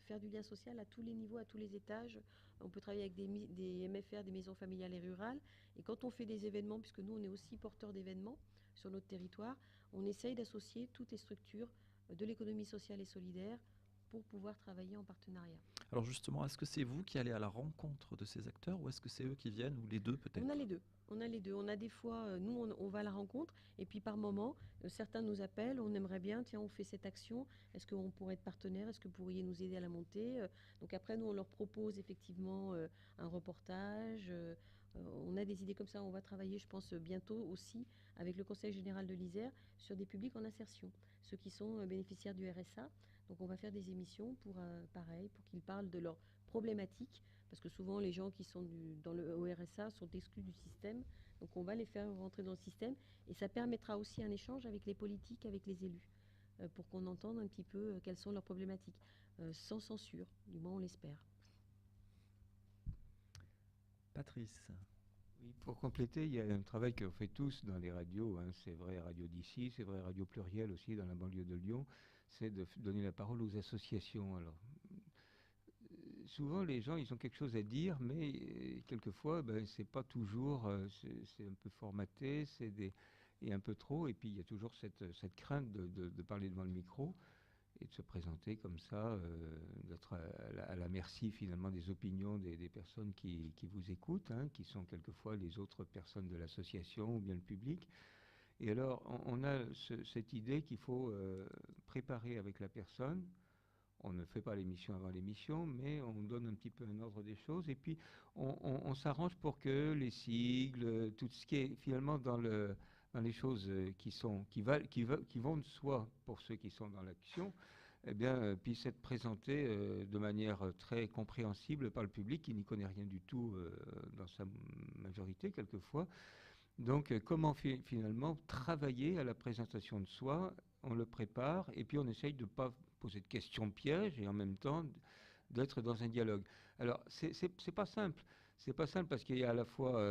faire du lien social à tous les niveaux, à tous les étages. On peut travailler avec des MFR, des maisons familiales et rurales. Et quand on fait des événements, puisque nous, on est aussi porteurs d'événements sur notre territoire, on essaye d'associer toutes les structures de l'économie sociale et solidaire pour pouvoir travailler en partenariat. Alors justement, est-ce que c'est vous qui allez à la rencontre de ces acteurs ou est-ce que c'est eux qui viennent ou les deux peut-être? On a les deux. On a les deux. On a des fois, nous, on va à la rencontre, et puis par moment, certains nous appellent, on aimerait bien, tiens, on fait cette action, est-ce qu'on pourrait être partenaire, est-ce que vous pourriez nous aider à la monter? Donc après, nous, on leur propose effectivement un reportage. On a des idées comme ça. On va travailler, je pense, bientôt aussi avec le Conseil général de l'Isère sur des publics en insertion, ceux qui sont bénéficiaires du RSA. Donc on va faire des émissions pour, pareil, pour qu'ils parlent de leurs problématiques, parce que souvent les gens qui sont dans le RSA sont exclus du système. Donc on va les faire rentrer dans le système, et ça permettra aussi un échange avec les politiques, avec les élus, pour qu'on entende un petit peu quelles sont leurs problématiques, sans censure, du moins on l'espère. Patrice. Oui, pour compléter, il y a un travail qu'on fait tous dans les radios, hein. C'est vrai Radio d'ici, c'est vrai Radio Pluriel aussi dans la banlieue de Lyon, c'est de donner la parole aux associations. Alors, souvent les gens ils ont quelque chose à dire, mais quelquefois c'est pas toujours, c'est un peu formaté, et un peu trop, et puis il y a toujours cette crainte de parler devant le micro et de se présenter comme ça, d'être à la merci finalement des opinions des personnes qui vous écoutent, hein, qui sont quelquefois les autres personnes de l'association ou bien le public. Et alors on a cette idée qu'il faut préparer avec la personne. On ne fait pas l'émission avant l'émission, mais on donne un petit peu un ordre des choses. Et puis, on s'arrange pour que les sigles, tout ce qui est finalement dans les choses qui vont de soi pour ceux qui sont dans l'action, eh bien, puissent être présentés de manière très compréhensible par le public qui n'y connaît rien du tout dans sa majorité, quelquefois. Donc, comment finalement travailler à la présentation de soi? On le prépare et puis on essaye de ne pas poser de questions pièges et en même temps d'être dans un dialogue. Alors, c'est pas simple. C'est pas simple parce qu'il y a à la fois...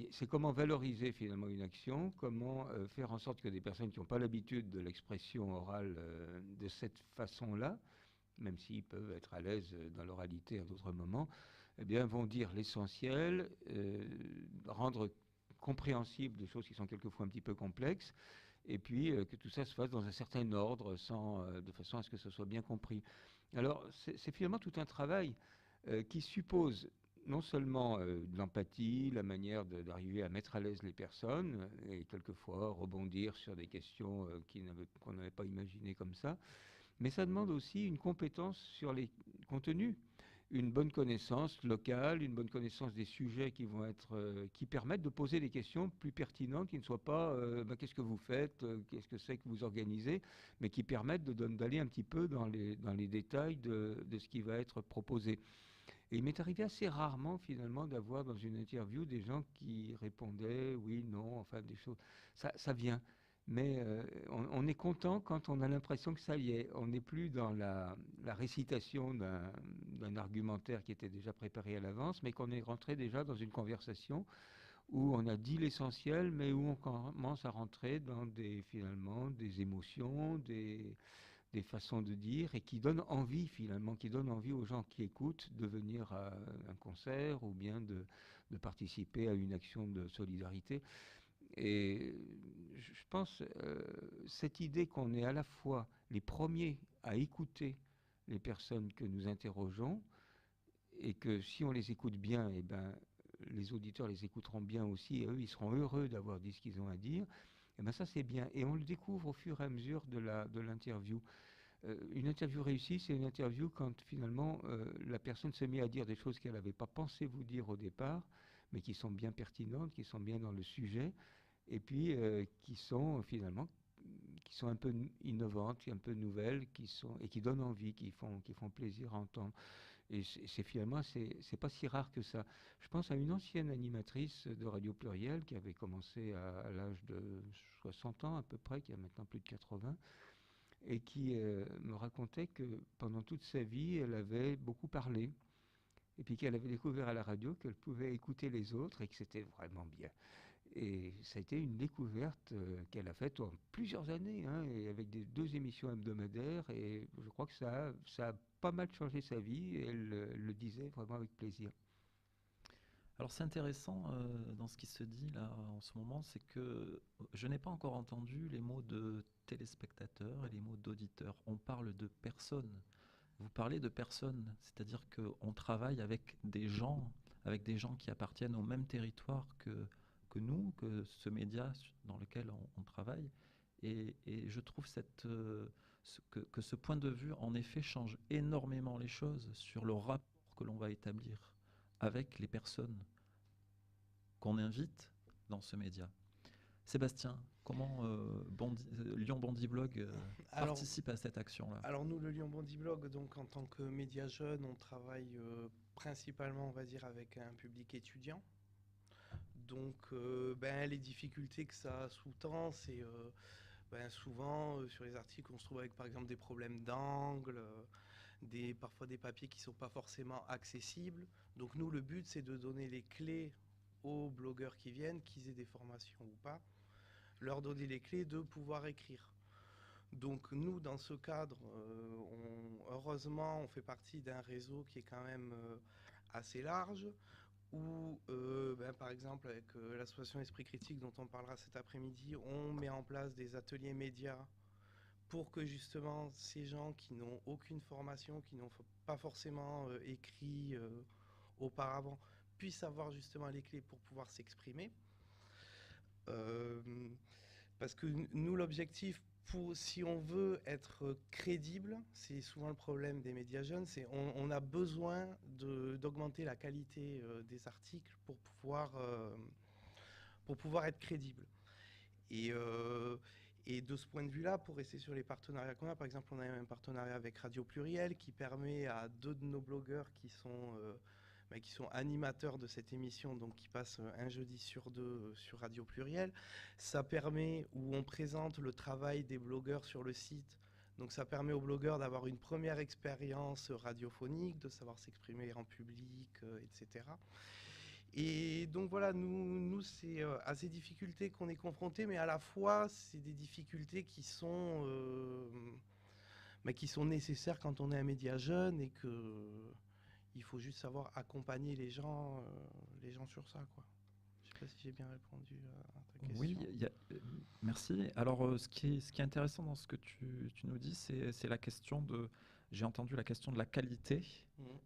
c'est comment valoriser finalement une action, comment faire en sorte que des personnes qui n'ont pas l'habitude de l'expression orale de cette façon-là, même s'ils peuvent être à l'aise dans l'oralité à d'autres moments, eh bien, vont dire l'essentiel, rendre compréhensible des choses qui sont quelquefois un petit peu complexes, et puis que tout ça se fasse dans un certain ordre, de façon à ce que ce soit bien compris. Alors, c'est finalement tout un travail qui suppose non seulement de l'empathie, la manière d'arriver à mettre à l'aise les personnes, et quelquefois rebondir sur des questions qu'on n'avait pas imaginées comme ça, mais ça demande aussi une compétence sur les contenus, une bonne connaissance locale, une bonne connaissance des sujets qui permettent de poser des questions plus pertinentes, qui ne soient pas qu'est-ce que vous faites, qu'est-ce que c'est que vous organisez, mais qui permettent d'aller un petit peu dans les détails de ce qui va être proposé. Et il m'est arrivé assez rarement finalement d'avoir dans une interview des gens qui répondaient oui, non, enfin des choses. Ça vient. Mais on est content quand on a l'impression que ça y est. On n'est plus dans la récitation d'un argumentaire qui était déjà préparé à l'avance, mais qu'on est rentré déjà dans une conversation où on a dit l'essentiel, mais où on commence à rentrer dans finalement des émotions, des façons de dire, et qui donnent envie finalement, qui donnent envie aux gens qui écoutent de venir à un concert ou bien de participer à une action de solidarité. Et je pense cette idée qu'on est à la fois les premiers à écouter les personnes que nous interrogeons, et que si on les écoute bien, eh ben, les auditeurs les écouteront bien aussi, et eux, ils seront heureux d'avoir dit ce qu'ils ont à dire, et ben ça c'est bien. Et on le découvre au fur et à mesure de l'interview. Une interview réussie, c'est une interview quand finalement la personne se met à dire des choses qu'elle n'avait pas pensé vous dire au départ, mais qui sont bien pertinentes, qui sont bien dans le sujet, et puis qui sont finalement un peu innovantes, un peu nouvelles, et qui donnent envie, qui font plaisir à entendre. Et finalement, c'est pas si rare que ça. Je pense à une ancienne animatrice de Radio Pluriel qui avait commencé à l'âge de 60 ans à peu près, qui a maintenant plus de 80, et qui me racontait que pendant toute sa vie, elle avait beaucoup parlé, et puis qu'elle avait découvert à la radio qu'elle pouvait écouter les autres et que c'était vraiment bien. Et ça a été une découverte qu'elle a faite en plusieurs années, hein, et avec 2 émissions hebdomadaires, et je crois que ça a pas mal changé sa vie, et elle le disait vraiment avec plaisir. Alors c'est intéressant dans ce qui se dit là en ce moment, c'est que je n'ai pas encore entendu les mots de téléspectateur et les mots d'auditeur. On parle de personnes. Vous parlez de personnes, c'est-à-dire qu'on travaille avec des gens qui appartiennent au même territoire que nous, que ce média dans lequel on travaille. Et je trouve que ce point de vue, en effet, change énormément les choses sur le rapport que l'on va établir avec les personnes qu'on invite dans ce média. Sébastien, comment Lyon Bondy Blog participe à cette action-là? Alors nous, le Lyon Bondy Blog, donc en tant que média jeune, on travaille principalement, on va dire, avec un public étudiant. Donc les difficultés que ça sous-tend, c'est souvent sur les articles, on se trouve avec par exemple des problèmes d'angle, parfois des papiers qui ne sont pas forcément accessibles. Donc nous, le but, c'est de donner les clés aux blogueurs qui viennent, qu'ils aient des formations ou pas, leur donner les clés de pouvoir écrire. Donc nous, dans ce cadre, heureusement, on fait partie d'un réseau qui est quand même assez large, où, par exemple, avec l'association Esprit Critique, dont on parlera cet après-midi, on met en place des ateliers médias pour que justement ces gens qui n'ont aucune formation, qui n'ont pas forcément écrit auparavant, puissent avoir justement les clés pour pouvoir s'exprimer. Parce que nous, l'objectif, si on veut être crédible, c'est souvent le problème des médias jeunes, c'est on a besoin d'augmenter la qualité des articles pour pouvoir être crédible. Et de ce point de vue-là, pour rester sur les partenariats qu'on a, par exemple, on a un partenariat avec Radio Pluriel qui permet à 2 de nos blogueurs qui sont animateurs de cette émission, donc qui passent un jeudi sur 2 sur Radio Pluriel. Ça permet, où on présente le travail des blogueurs sur le site, donc ça permet aux blogueurs d'avoir une première expérience radiophonique, de savoir s'exprimer en public, etc. Et donc voilà, nous c'est à ces difficultés qu'on est confrontés, mais à la fois, c'est des difficultés qui sont nécessaires quand on est un média jeune et que il faut juste savoir accompagner les gens sur ça, quoi. Je sais pas si j'ai bien répondu à ta question. Oui, merci. Alors, ce qui est intéressant dans ce que tu nous dis, c'est la question j'ai entendu la question de la qualité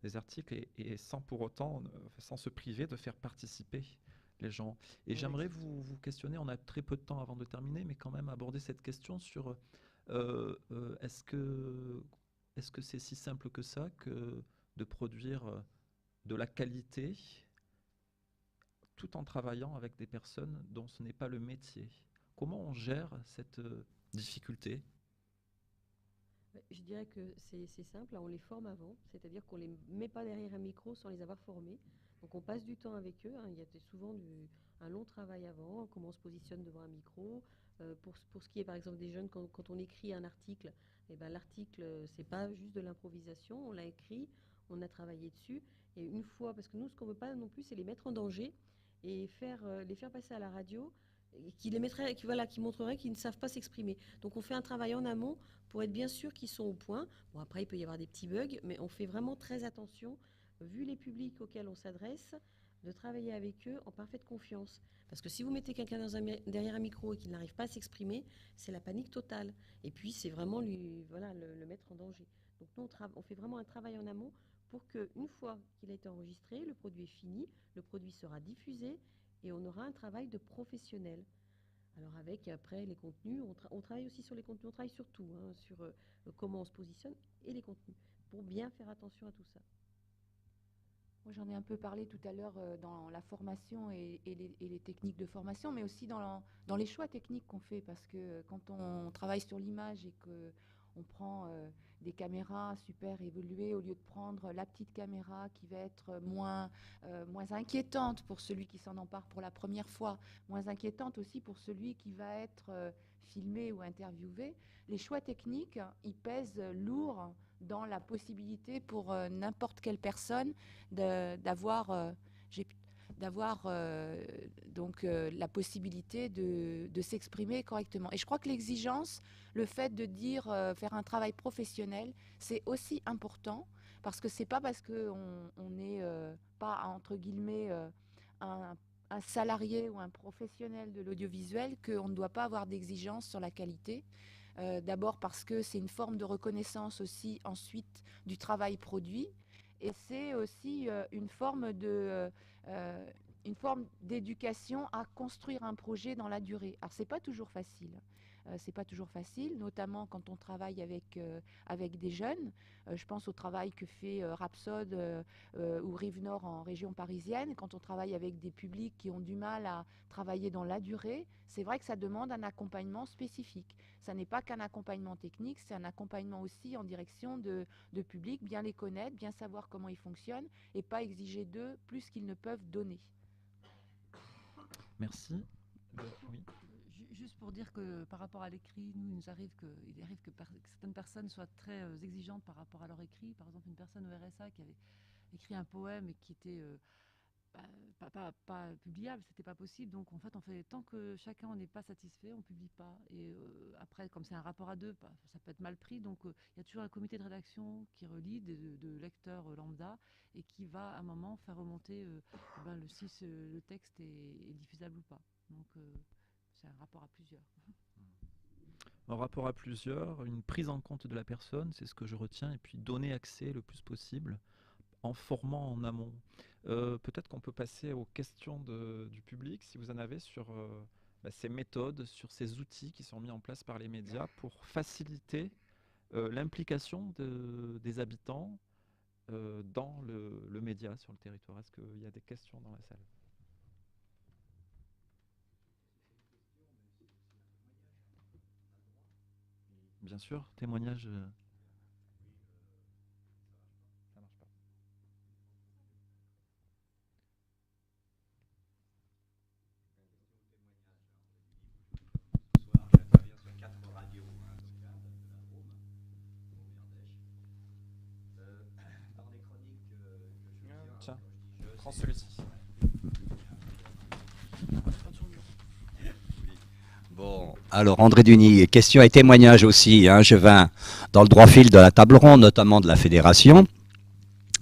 des articles et sans pour autant, sans se priver de faire participer les gens. Et j'aimerais vous questionner, on a très peu de temps avant de terminer, mais quand même aborder cette question sur est-ce que c'est si simple que ça de produire de la qualité tout en travaillant avec des personnes dont ce n'est pas le métier. Comment on gère cette difficulté? Je dirais que c'est simple, on les forme avant, c'est-à-dire qu'on ne les met pas derrière un micro sans les avoir formés. Donc on passe du temps avec eux, il y a souvent un long travail avant, comment on se positionne devant un micro. Pour ce qui est par exemple des jeunes, quand on écrit un article, l'article, c'est pas juste de l'improvisation, on l'a écrit, on a travaillé dessus. Et une fois, parce que nous, ce qu'on ne veut pas non plus, c'est les mettre en danger et les faire passer à la radio, qui montreraient qu'ils ne savent pas s'exprimer. Donc on fait un travail en amont pour être bien sûr qu'ils sont au point. Bon, après, il peut y avoir des petits bugs, mais on fait vraiment très attention, vu les publics auxquels on s'adresse, de travailler avec eux en parfaite confiance. Parce que si vous mettez quelqu'un derrière un micro et qu'il n'arrive pas à s'exprimer, c'est la panique totale. Et puis, c'est vraiment le mettre en danger. Donc nous, on fait vraiment un travail en amont pour qu'une fois qu'il a été enregistré, le produit est fini, le produit sera diffusé et on aura un travail de professionnel. Alors avec, après, les contenus, on travaille aussi sur les contenus, on travaille sur tout, sur comment on se positionne et les contenus, pour bien faire attention à tout ça. Moi, j'en ai un peu parlé tout à l'heure dans la formation et les techniques de formation, mais aussi dans les choix techniques qu'on fait, parce que quand on travaille sur l'image et qu'on prend des caméras super évoluées au lieu de prendre la petite caméra qui va être moins inquiétante pour celui qui s'en empare pour la première fois, moins inquiétante aussi pour celui qui va être filmé ou interviewé, les choix techniques, ils pèsent lourd dans la possibilité pour n'importe quelle personne d'avoir la possibilité de s'exprimer correctement. Et je crois que l'exigence, le fait de dire faire un travail professionnel, c'est aussi important, parce que c'est pas parce qu'on n'est pas, entre guillemets, un salarié ou un professionnel de l'audiovisuel qu'on ne doit pas avoir d'exigence sur la qualité. D'abord parce que c'est une forme de reconnaissance aussi ensuite du travail produit. Et c'est aussi une forme d'éducation à construire un projet dans la durée. Alors c'est pas toujours facile. C'est pas toujours facile, notamment quand on travaille avec des jeunes. Je pense au travail que fait Rhapsode ou Rive Nord en région parisienne. Quand on travaille avec des publics qui ont du mal à travailler dans la durée, c'est vrai que ça demande un accompagnement spécifique. Ça n'est pas qu'un accompagnement technique, c'est un accompagnement aussi en direction de publics, bien les connaître, bien savoir comment ils fonctionnent et pas exiger d'eux plus qu'ils ne peuvent donner. Merci. Oui. Juste pour dire que par rapport à l'écrit, il arrive que certaines personnes soient très exigeantes par rapport à leur écrit. Par exemple, une personne au RSA qui avait écrit un poème et qui était pas publiable, c'était pas possible. Donc en fait, tant que chacun n'est pas satisfait, on publie pas. Et après, comme c'est un rapport à deux, ça peut être mal pris. Donc il y a toujours un comité de rédaction qui relie de lecteurs lambda et qui va à un moment faire remonter si le texte est diffusable ou pas. Donc c'est un rapport à plusieurs. Un rapport à plusieurs, une prise en compte de la personne, c'est ce que je retiens, et puis donner accès le plus possible en formant en amont. Peut-être qu'on peut passer aux questions du public, si vous en avez, sur ces méthodes, sur ces outils qui sont mis en place par les médias pour faciliter l'implication des habitants dans le média sur le territoire. Est-ce qu'il y a des questions dans la salle ? Bien sûr, témoignage. Ça marche pas. J'interviens sur 4 radios locales de la Drôme, au Dans les chroniques que je viens, Tiens, quand je dis prends celui-ci. Bon, alors André Duny, question et témoignage aussi. Je viens dans le droit fil de la table ronde, notamment de la fédération.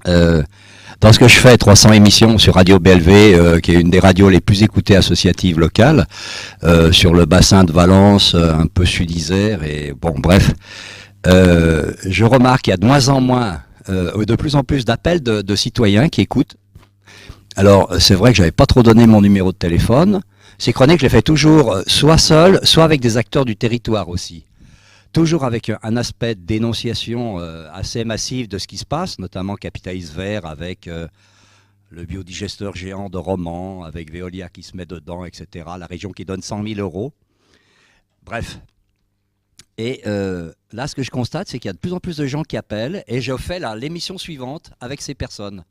Dans ce que je fais, 300 émissions sur Radio BLV, qui est une des radios les plus écoutées associatives locales, sur le bassin de Valence, un peu sud-Isère, et bon, bref. Je remarque qu'il y a de moins en moins, de plus en plus d'appels de citoyens qui écoutent. Alors, c'est vrai que j'avais pas trop donné mon numéro de téléphone. Ces chroniques, je les fais toujours soit seul, soit avec des acteurs du territoire aussi. Toujours avec un aspect de dénonciation assez massif de ce qui se passe, notamment Capitalisme Vert avec le biodigesteur géant de Romans, avec Veolia qui se met dedans, etc. La région qui donne 100 000 €. Bref. Et là, ce que je constate, c'est qu'il y a de plus en plus de gens qui appellent et je fais l'émission suivante avec ces personnes.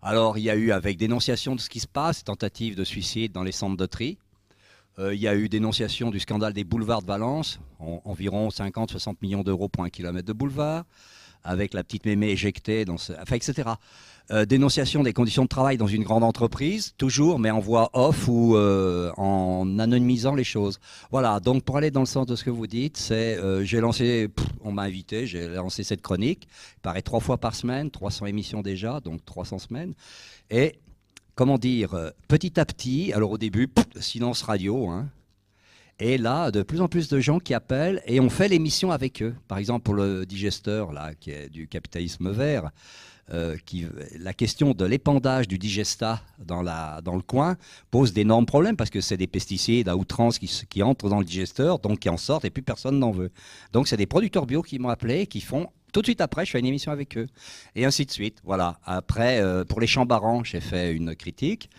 Alors, il y a eu avec dénonciation de ce qui se passe, tentative de suicide dans les centres de tri. Il y a eu dénonciation du scandale des boulevards de Valence, environ 50-60 millions d'euros pour un kilomètre de boulevard, avec la petite mémé éjectée, etc. Dénonciation des conditions de travail dans une grande entreprise, toujours, mais en voix off ou en anonymisant les choses. Voilà, donc pour aller dans le sens de ce que vous dites, j'ai lancé, on m'a invité, j'ai lancé cette chronique, il paraît 3 fois par semaine, 300 émissions déjà, donc 300 semaines, et comment dire, petit à petit, alors au début, silence radio, et là, de plus en plus de gens qui appellent et on fait l'émission avec eux. Par exemple, pour le digesteur, là, qui est du capitalisme vert, la question de l'épandage du digestat dans le coin pose d'énormes problèmes parce que c'est des pesticides à outrance qui entrent dans le digesteur, donc qui en sortent et plus personne n'en veut. Donc c'est des producteurs bio qui m'ont appelé, qui font... Tout de suite après, je fais une émission avec eux. Et ainsi de suite. Voilà. Après, pour les chambarans, j'ai fait une critique.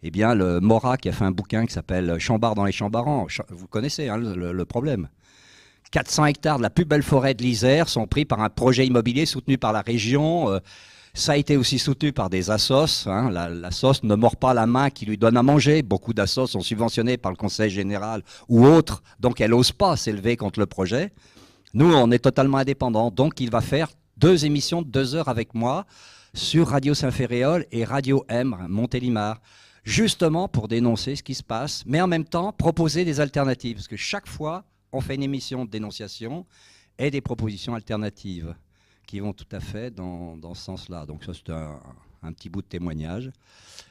Eh bien, le Mora qui a fait un bouquin qui s'appelle Chambard dans les chambarans, vous connaissez le problème. 400 hectares de la plus belle forêt de l'Isère sont pris par un projet immobilier soutenu par la région. Ça a été aussi soutenu par des assos. L'assos ne mord pas la main qui lui donne à manger. Beaucoup d'assos sont subventionnés par le Conseil général ou autres, donc elle n'ose pas s'élever contre le projet. Nous, on est totalement indépendants, donc il va faire 2 émissions de 2 heures avec moi sur Radio Saint-Féréol et Radio M, Montélimar, justement pour dénoncer ce qui se passe, mais en même temps proposer des alternatives, parce que chaque fois, on fait une émission de dénonciation et des propositions alternatives qui vont tout à fait dans ce sens-là. Donc ça, c'est un petit bout de témoignage.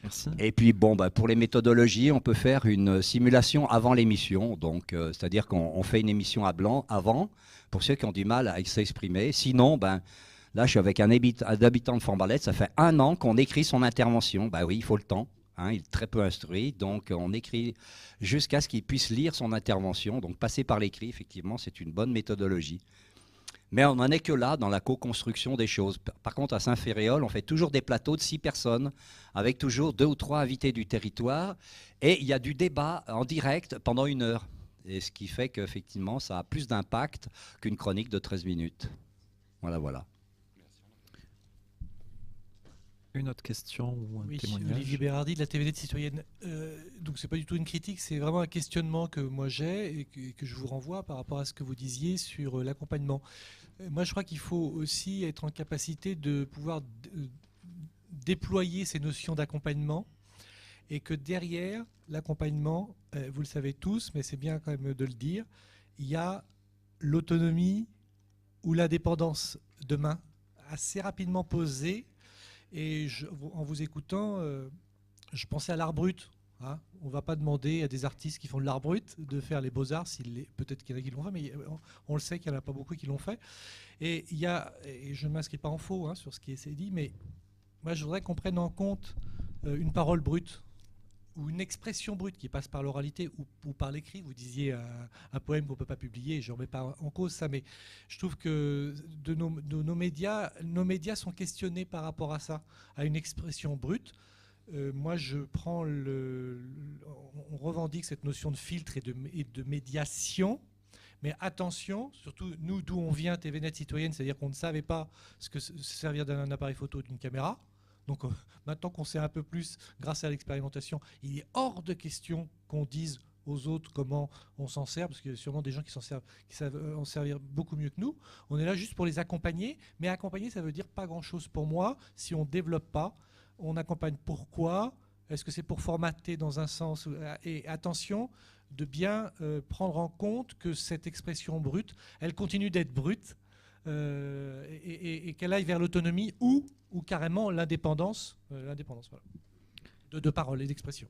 Merci. Et puis bon, pour les méthodologies, on peut faire une simulation avant l'émission. Donc c'est-à-dire qu'on fait une émission à blanc avant, pour ceux qui ont du mal à s'exprimer. Sinon, là, je suis avec un habitant de Fort-Barlette, ça fait 1 an qu'on écrit son intervention. Oui, il faut le temps. Il est très peu instruit, donc on écrit jusqu'à ce qu'il puisse lire son intervention. Donc passer par l'écrit, effectivement, c'est une bonne méthodologie. Mais on n'en est que là, dans la co-construction des choses. Par contre, à Saint-Ferréol, on fait toujours des plateaux de 6 personnes, avec toujours 2 ou 3 invités du territoire. Et il y a du débat en direct pendant 1 heure. Et ce qui fait qu'effectivement, ça a plus d'impact qu'une chronique de 13 minutes. Voilà. Une autre question ou un témoignage? Olivier Bérardi de la TVD de Citoyenne. Donc c'est pas du tout une critique, c'est vraiment un questionnement que moi j'ai et que je vous renvoie par rapport à ce que vous disiez sur l'accompagnement. Moi je crois qu'il faut aussi être en capacité de pouvoir déployer ces notions d'accompagnement et que derrière l'accompagnement, vous le savez tous, mais c'est bien quand même de le dire, il y a l'autonomie ou l'indépendance demain assez rapidement posée. Et en vous écoutant, je pensais à l'art brut. On ne va pas demander à des artistes qui font de l'art brut de faire les beaux-arts, peut-être qu'il y en a qui l'ont fait, mais on le sait qu'il n'y en a pas beaucoup qui l'ont fait. Et je ne m'inscris pas en faux sur ce qui est dit, mais moi je voudrais qu'on prenne en compte une parole brute ou une expression brute qui passe par l'oralité ou par l'écrit. Vous disiez un poème qu'on ne peut pas publier, je ne remets pas en cause ça, mais je trouve que nos médias sont questionnés par rapport à ça, à une expression brute. Moi, on revendique cette notion de filtre et de médiation, mais attention, surtout nous d'où on vient, TVNet Citoyenne, c'est-à-dire qu'on ne savait pas ce que se servir d'un appareil photo, d'une caméra. Donc maintenant qu'on sait un peu plus grâce à l'expérimentation, il est hors de question qu'on dise aux autres comment on s'en sert, parce qu'il y a sûrement des gens qui savent en servir beaucoup mieux que nous. On est là juste pour les accompagner, mais accompagner, ça veut dire pas grand-chose pour moi si on ne développe pas. On accompagne pourquoi? Est-ce que c'est pour formater dans un sens? Et attention, de bien prendre en compte que cette expression brute, elle continue d'être brute, et qu'elle aille vers l'autonomie ou carrément l'indépendance, voilà, de parole et d'expression.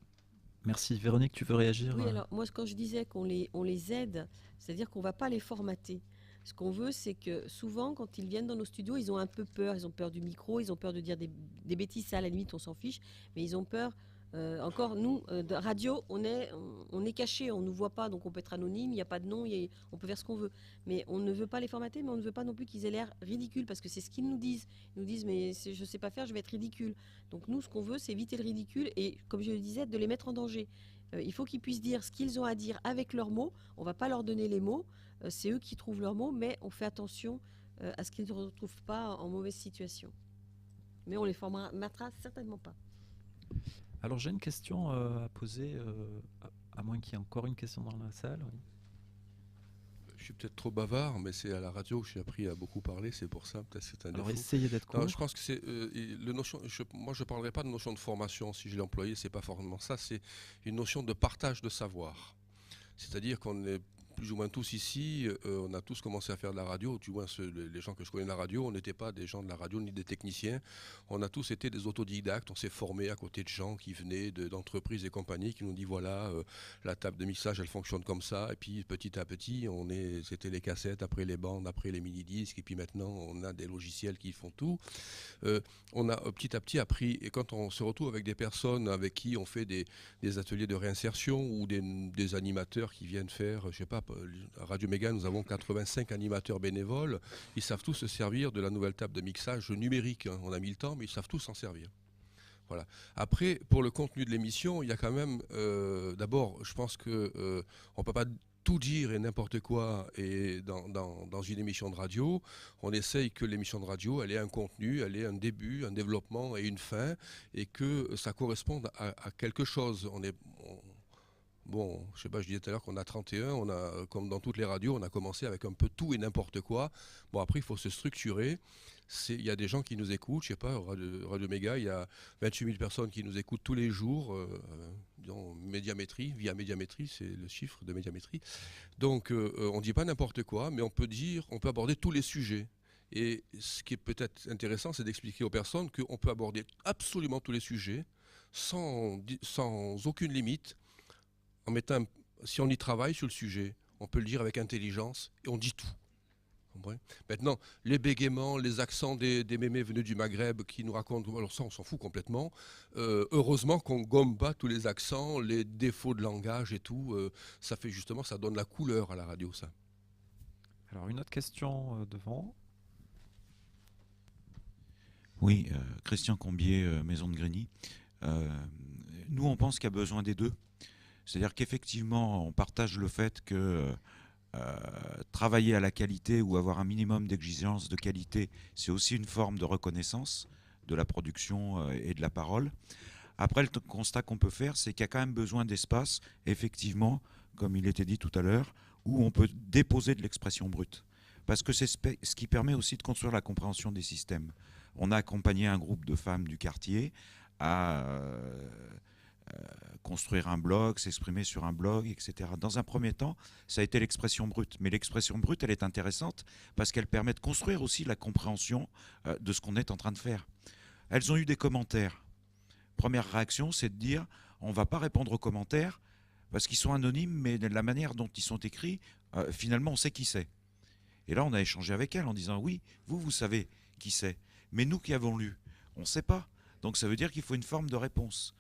Merci. Véronique, tu veux réagir? Oui, alors moi quand je disais qu'on les aide, c'est-à-dire qu'on ne va pas les formater. Ce qu'on veut, c'est que souvent, quand ils viennent dans nos studios, ils ont un peu peur. Ils ont peur du micro, ils ont peur de dire des bêtises, ça à la limite on s'en fiche, mais ils ont peur. Encore, nous, de radio, on est caché, on ne nous voit pas, donc on peut être anonyme, il n'y a pas de nom, on peut faire ce qu'on veut. Mais on ne veut pas les formater, mais on ne veut pas non plus qu'ils aient l'air ridicules, parce que c'est ce qu'ils nous disent. Ils nous disent, mais je ne sais pas faire, je vais être ridicule. Donc nous, ce qu'on veut, c'est éviter le ridicule et, comme je le disais, de les mettre en danger. Il faut qu'ils puissent dire ce qu'ils ont à dire avec leurs mots. On ne va pas leur donner les mots, c'est eux qui trouvent leurs mots, mais on fait attention à ce qu'ils ne se retrouvent pas en mauvaise situation. Mais on les formatera certainement pas. Alors j'ai une question à poser, à moins qu'il y ait encore une question dans la salle. Oui. Je suis peut-être trop bavard, mais c'est à la radio que j'ai appris à beaucoup parler, c'est pour ça, peut-être c'est un défaut. Alors essayez d'être court. Je pense que c'est moi je ne parlerai pas de notion de formation, si je l'ai employé, c'est pas forcément ça, c'est une notion de partage de savoir. C'est-à-dire qu'on est plus ou moins tous ici, on a tous commencé à faire de la radio, du moins les gens que je connais de la radio, on n'était pas des gens de la radio ni des techniciens, on a tous été des autodidactes, on s'est formés à côté de gens qui venaient d'entreprises et compagnies qui nous disent voilà, la table de mixage elle fonctionne comme ça, et puis petit à petit, c'était les cassettes, après les bandes, après les mini-disques, et puis maintenant on a des logiciels qui font tout. On a petit à petit appris, et quand on se retrouve avec des personnes avec qui on fait des ateliers de réinsertion ou des animateurs qui viennent faire, je sais pas, à Radio Méga, nous avons 85 animateurs bénévoles. Ils savent tous se servir de la nouvelle table de mixage numérique. On a mis le temps, mais ils savent tous s'en servir. Voilà. Après, pour le contenu de l'émission, il y a quand même... D'abord, je pense qu'on ne peut pas tout dire et n'importe quoi et dans une émission de radio. On essaye que l'émission de radio, elle ait un contenu, elle ait un début, un développement et une fin, et que ça corresponde à quelque chose. Bon, je sais pas, je disais tout à l'heure qu'on a 31, comme dans toutes les radios, on a commencé avec un peu tout et n'importe quoi. Bon, après, il faut se structurer. Il y a des gens qui nous écoutent, je sais pas, Radio Méga, il y a 28 000 personnes qui nous écoutent tous les jours, via Médiamétrie, c'est le chiffre de Médiamétrie. Donc, on ne dit pas n'importe quoi, mais on peut aborder tous les sujets. Et ce qui est peut-être intéressant, c'est d'expliquer aux personnes qu'on peut aborder absolument tous les sujets sans aucune limite, si on y travaille sur le sujet, on peut le dire avec intelligence et on dit tout. Maintenant, les bégaiements, les accents des mémés venus du Maghreb qui nous racontent, alors ça on s'en fout complètement. Heureusement qu'on gomme pas tous les accents, les défauts de langage et tout. Ça fait justement, ça donne la couleur à la radio, ça. Alors une autre question devant. Oui, Christian Combier, Maison de Grigny. Nous, on pense qu'il y a besoin des deux. C'est-à-dire qu'effectivement, on partage le fait que travailler à la qualité ou avoir un minimum d'exigence de qualité, c'est aussi une forme de reconnaissance de la production et de la parole. Après, le constat qu'on peut faire, c'est qu'il y a quand même besoin d'espace, effectivement, comme il était dit tout à l'heure, où on peut déposer de l'expression brute. Parce que c'est ce qui permet aussi de construire la compréhension des systèmes. On a accompagné un groupe de femmes du quartier à construire un blog, s'exprimer sur un blog, etc. Dans un premier temps, ça a été l'expression brute. Mais l'expression brute, elle est intéressante parce qu'elle permet de construire aussi la compréhension de ce qu'on est en train de faire. Elles ont eu des commentaires. Première réaction, c'est de dire, on ne va pas répondre aux commentaires parce qu'ils sont anonymes, mais de la manière dont ils sont écrits, finalement, on sait qui c'est. Et là, on a échangé avec elles en disant, oui, vous savez qui c'est. Mais nous qui avons lu, on ne sait pas. Donc ça veut dire qu'il faut une forme de réponse.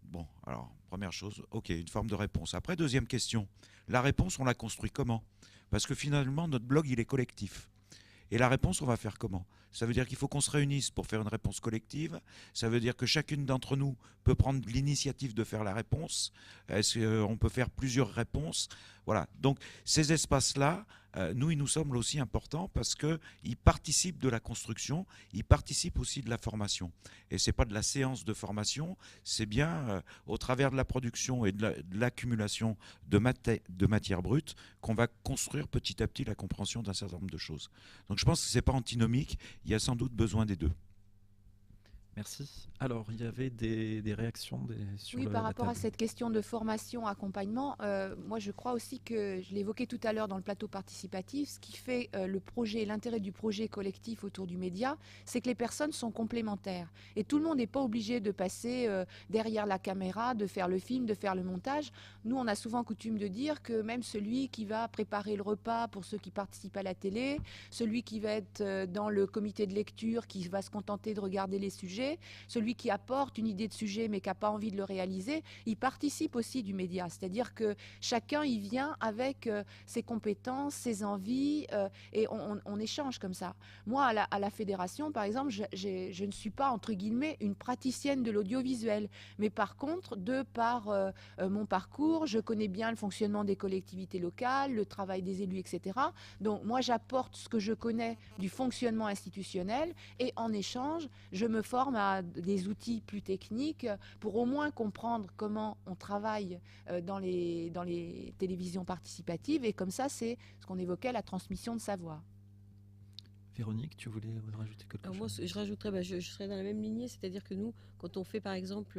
Bon, alors, première chose, ok, une forme de réponse. Après, deuxième question, la réponse, on la construit comment? Parce que finalement, notre blog, il est collectif. Et la réponse, on va faire comment? Ça veut dire qu'il faut qu'on se réunisse pour faire une réponse collective. Ça veut dire que chacune d'entre nous peut prendre l'initiative de faire la réponse. Est-ce qu'on peut faire plusieurs réponses? Voilà. Donc, ces espaces-là, nous, ils nous semblent aussi importants parce qu'ils participent de la construction, ils participent aussi de la formation. Et c'est pas de la séance de formation, c'est bien au travers de la production et de l'accumulation de matière brute qu'on va construire petit à petit la compréhension d'un certain nombre de choses. Donc je pense que c'est pas antinomique, il y a sans doute besoin des deux. Merci. Alors, il y avait des réactions sur Oui, par rapport à table. cette question de formation, accompagnement, moi je crois aussi que, je l'évoquais tout à l'heure dans le plateau participatif, ce qui fait le projet, l'intérêt du projet collectif autour du média, c'est que les personnes sont complémentaires. Et tout le monde n'est pas obligé de passer derrière la caméra, de faire le film, de faire le montage. Nous, on a souvent coutume de dire que même celui qui va préparer le repas pour ceux qui participent à la télé, celui qui va être dans le comité de lecture, qui va se contenter de regarder les sujets, celui qui apporte une idée de sujet mais qui n'a pas envie de le réaliser, il participe aussi du média. C'est-à-dire que chacun y vient avec ses compétences, ses envies et on échange comme ça. Moi, à la fédération, par exemple, je ne suis pas, entre guillemets, une praticienne de l'audiovisuel. Mais par contre, de par mon parcours, je connais bien le fonctionnement des collectivités locales, le travail des élus, etc. Donc moi, j'apporte ce que je connais du fonctionnement institutionnel et en échange, je me forme à des outils plus techniques pour au moins comprendre comment on travaille dans les télévisions participatives. Et comme ça, c'est ce qu'on évoquait, la transmission de savoir. Véronique, tu voulais rajouter quelque chose? Moi, je rajouterais, je serais dans la même lignée, c'est-à-dire que nous, quand on fait par exemple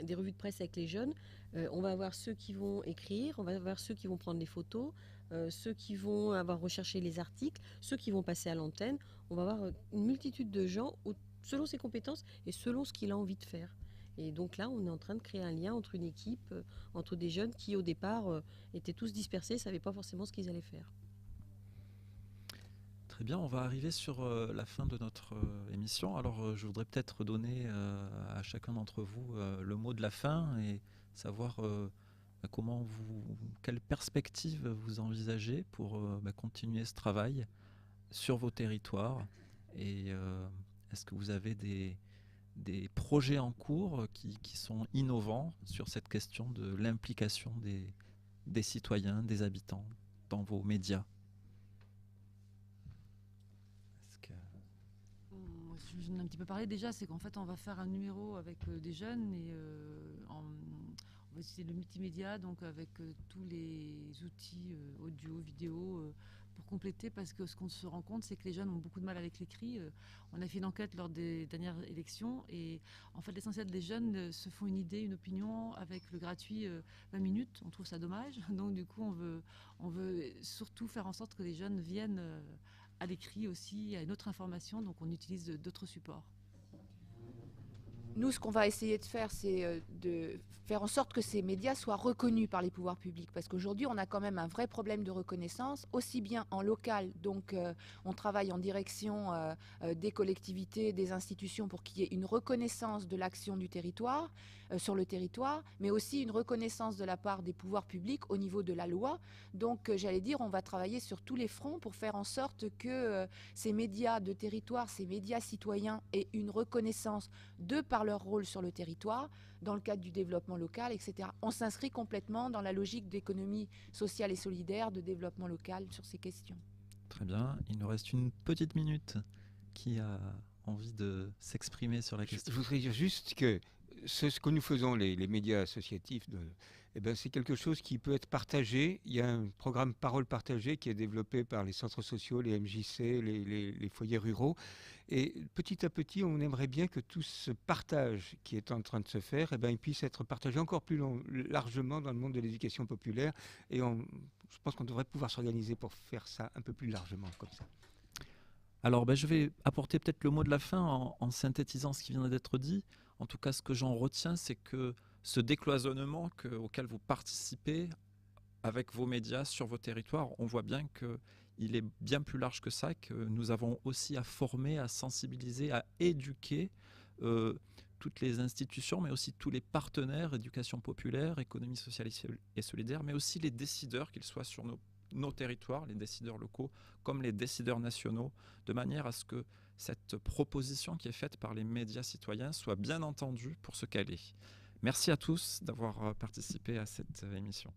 des revues de presse avec les jeunes, on va avoir ceux qui vont écrire, on va avoir ceux qui vont prendre les photos, ceux qui vont avoir recherché les articles, ceux qui vont passer à l'antenne. On va avoir une multitude de gens selon ses compétences et selon ce qu'il a envie de faire. Et donc là, on est en train de créer un lien entre une équipe, entre des jeunes qui au départ étaient tous dispersés, ne savaient pas forcément ce qu'ils allaient faire. Très bien, on va arriver sur la fin de notre émission. Alors, je voudrais peut-être donner à chacun d'entre vous le mot de la fin et savoir quelle perspective vous envisagez pour continuer ce travail sur vos territoires. Et est-ce que vous avez des projets en cours qui sont innovants sur cette question de l'implication des citoyens, des habitants dans vos médias? Je n'ai un petit peu parlé déjà, c'est qu'en fait on va faire un numéro avec des jeunes et on va utiliser le multimédia, donc avec tous les outils audio, vidéo pour compléter, parce que ce qu'on se rend compte, c'est que les jeunes ont beaucoup de mal avec l'écrit. On a fait une enquête lors des dernières élections et en fait l'essentiel des jeunes se font une idée, une opinion avec le gratuit 20 minutes. On trouve ça dommage, donc du coup on veut surtout faire en sorte que les jeunes viennent à l'écrit aussi, à une autre information, donc on utilise d'autres supports. Nous, ce qu'on va essayer de faire, c'est de faire en sorte que ces médias soient reconnus par les pouvoirs publics. Parce qu'aujourd'hui, on a quand même un vrai problème de reconnaissance, aussi bien en local, donc on travaille en direction des collectivités, des institutions pour qu'il y ait une reconnaissance de l'action du territoire, sur le territoire, mais aussi une reconnaissance de la part des pouvoirs publics au niveau de la loi. Donc, j'allais dire, on va travailler sur tous les fronts pour faire en sorte que ces médias de territoire, ces médias citoyens aient une reconnaissance de par leur rôle sur le territoire, dans le cadre du développement local, etc. On s'inscrit complètement dans la logique d'économie sociale et solidaire, de développement local sur ces questions. Très bien, il nous reste une petite minute. Qui a envie de s'exprimer sur la question? Je voudrais dire juste que ce que nous faisons, les médias associatifs, c'est quelque chose qui peut être partagé. Il y a un programme Parole partagée qui est développé par les centres sociaux, les MJC, les foyers ruraux. Et petit à petit, on aimerait bien que tout ce partage qui est en train de se faire, il puisse être partagé encore plus largement dans le monde de l'éducation populaire. Et je pense qu'on devrait pouvoir s'organiser pour faire ça un peu plus largement comme ça. Alors, je vais apporter peut-être le mot de la fin en synthétisant ce qui vient d'être dit. En tout cas, ce que j'en retiens, c'est que ce décloisonnement auquel vous participez avec vos médias sur vos territoires, on voit bien qu'il est bien plus large que ça, que nous avons aussi à former, à sensibiliser, à éduquer toutes les institutions, mais aussi tous les partenaires, éducation populaire, économie sociale et solidaire, mais aussi les décideurs, qu'ils soient sur nos territoires, les décideurs locaux, comme les décideurs nationaux, de manière à ce que cette proposition qui est faite par les médias citoyens soit bien entendue pour ce qu'elle est. Merci à tous d'avoir participé à cette émission.